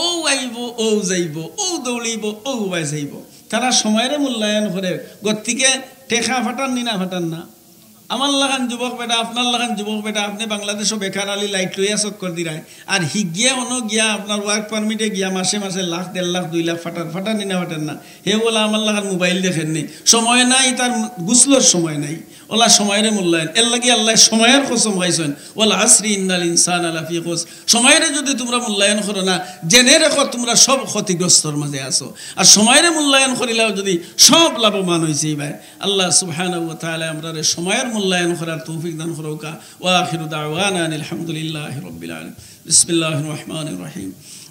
ও আইব ও যাইব ও দৌড়িব ও বাই যাইব তারা সময়ের মূল্যায়ন করে গতিকে টেকা ফাটান নিনা ফাটান না আমার লাগান যুবক বেটা আপনার লাগান যুবক বেটা আপনি বাংলাদেশও বেকার আলী লাইট লইয়া চক্কর দিরায় আর গিয়া গিয়া আপনার ওয়ার্ক পারমিটে গিয়া মাসে মাসে লাখ 1.5 লাখ 2 লাখ ফাটান নিনা ফাটান না হে বলা আমার লাগান মোবাইল দেখেননি সময় নাই তার গুছলোর সময় নাই ওলা সময়ের মূল্যায়ন এর লাগি আল্লাহ সময়ের কসম খাইছেন ওয়াল আসরি ইন্নাল ইনসানা লাফি খুস সময়ের যদি তোমরা মূল্যায়ন করো না জেনে রাখো তোমরা সব ক্ষতিগ্রস্তর মাঝে আছো আর সময়ের মূল্যায়ন করিলেও যদি সব লাভবান হইছে ভাই আল্লাহ সুবহানাহু ওয়া তাআলা আমরারে সময়ের মূল্যায়ন করার তৌফিক দান করুকা ওয়া আখিরু দাওয়ানা আলহামদুলিল্লাহি রাব্বিল আলামিন বিসমিল্লাহির রহমানির রহিম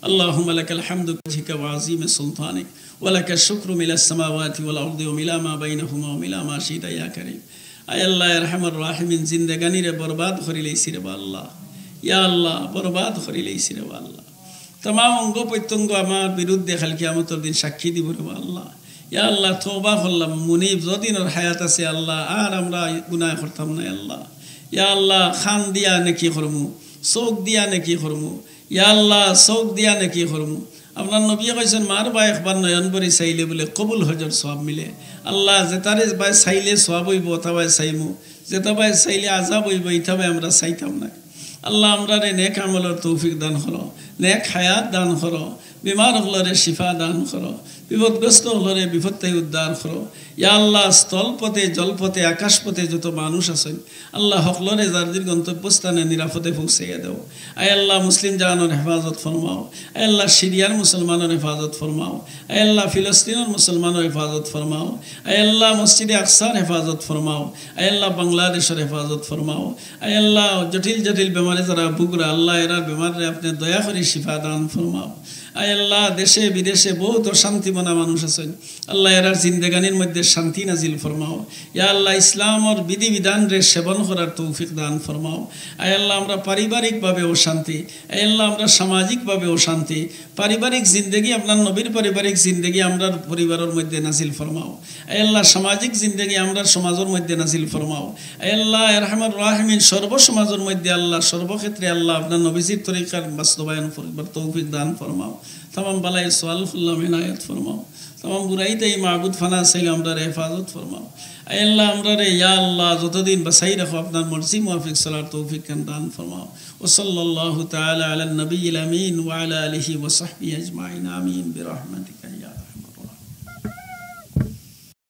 اللهم لك الحمد بوجهك وعظيم سلطانك ولك الشكر من السماوات والارض وملا ما بينهما وملا ما شئت يا كريم আয় আল্লাহ আরহামুর রাহিমিন জিন্দেগানিরে বরবাদ করে লইছি রে আল্লাহ ইয়া আল্লাহ বরবাদ করে লইছি রে আল্লাহ तमाम অঙ্গ প্রত্যঙ্গ আমার বিরুদ্ধে কাল কিয়ামতের দিন সাক্ষী দিব রে আল্লাহ ইয়া আল্লাহ তওবা করলাম মুনিব যদিনের হায়াত আছে আল্লাহ আর আমরা গুনাহ করতাম না আল্লাহ ইয়া আল্লাহ খান দিয়া নেকি করমু চোখ দিয়া নেকি করমু ইয়া আল্লাহ চোখ দিয়া নেকি করমু আপনার নবী কইছেন মার বা একবার নয়ন ভরি চাইলে বলে কবুল হজর সওয়াব মিলে আল্লাহ যেতারে বাই চাইলে সওয়াব হইব তাবাই চাইমু যেটা বাই চাইলে আযাব হইব ইতাবাই আমরা চাইতাম না আল্লাহ আমরারে নেক আমলের তৌফিক দান করো নেক হায়াত দান করো বিমার হলরে শিফা দান করো বিপদগ্রস্ত হলরে বিপদ থেকে উদ্ধার করো ইয়া আল্লাহ স্থলপথে জলপথে আকাশপথে যত মানুষ আছেন আল্লাহ হকলরে যার গন্তব্যস্থানে নিরাপদে পৌঁছাইয়া দাও আয় আল্লাহ মুসলিম জাহানের হেফাজত ফরমাও আয় আল্লাহ সিরিয়ার মুসলমানের হেফাজত ফরমাও আয় আল্লাহ ফিলিস্তিনের মুসলমানের হেফাজত ফরমাও আয় আল্লাহ মসজিদে আকসার হেফাজত ফরমাও আয় আল্লাহ বাংলাদেশের হেফাজত ফরমাও আয় আল্লাহ জটিল জটিল বেমারে যারা ভুগরা আল্লাহ এরা বেমারে আপনি দয়া করে শিফা দান ফরমাও আয় আল্লাহ দেশে বিদেশে বহুত অশান্তি মনা মানুষ আছেন আল্লাহ এরার জিন্দেগানির মধ্যে শান্তি নাজিল ফরমাও ইয়া আল্লাহ ইসলামর বিধি বিধান রে সেবন করার তৌফিক দান ফরমাও আয় আল্লাহ আমরা পারিবারিকভাবে অশান্তি আয় আল্লাহ আমরা সামাজিকভাবে অশান্তি পারিবারিক জিন্দেগি আপনার নবীর পারিবারিক জিন্দেগি আমরা পরিবারের মধ্যে নাজিল ফরমাও আয় আল্লাহ সামাজিক জিন্দেগি আমরা সমাজের মধ্যে নাজিল ফরমাও আয় আল্লাহ আরহামুর রাহিমিন সর্বসমাজের মধ্যে আল্লাহ সর্বক্ষেত্রে আল্লাহ আপনার নবীজির তরিকার বাস্তবায়ন করবার তৌফিক দান ফরমাও तमाम बलाई सवाल खुल्ला इनायत फरमाओ तमाम बुराई ते माबूद फना सही हमरा हिफाजत फरमाओ ऐ अल्लाह हमरा रे या अल्लाह जतदिन बसाई रखो अपना मर्जी मुआफिक सलात तौफीक का दान फरमाओ व सल्लल्लाहु तआला अला नबील अमीन व अला आलिहि व सहबिहि अजमाइन आमीन बिरहमतिक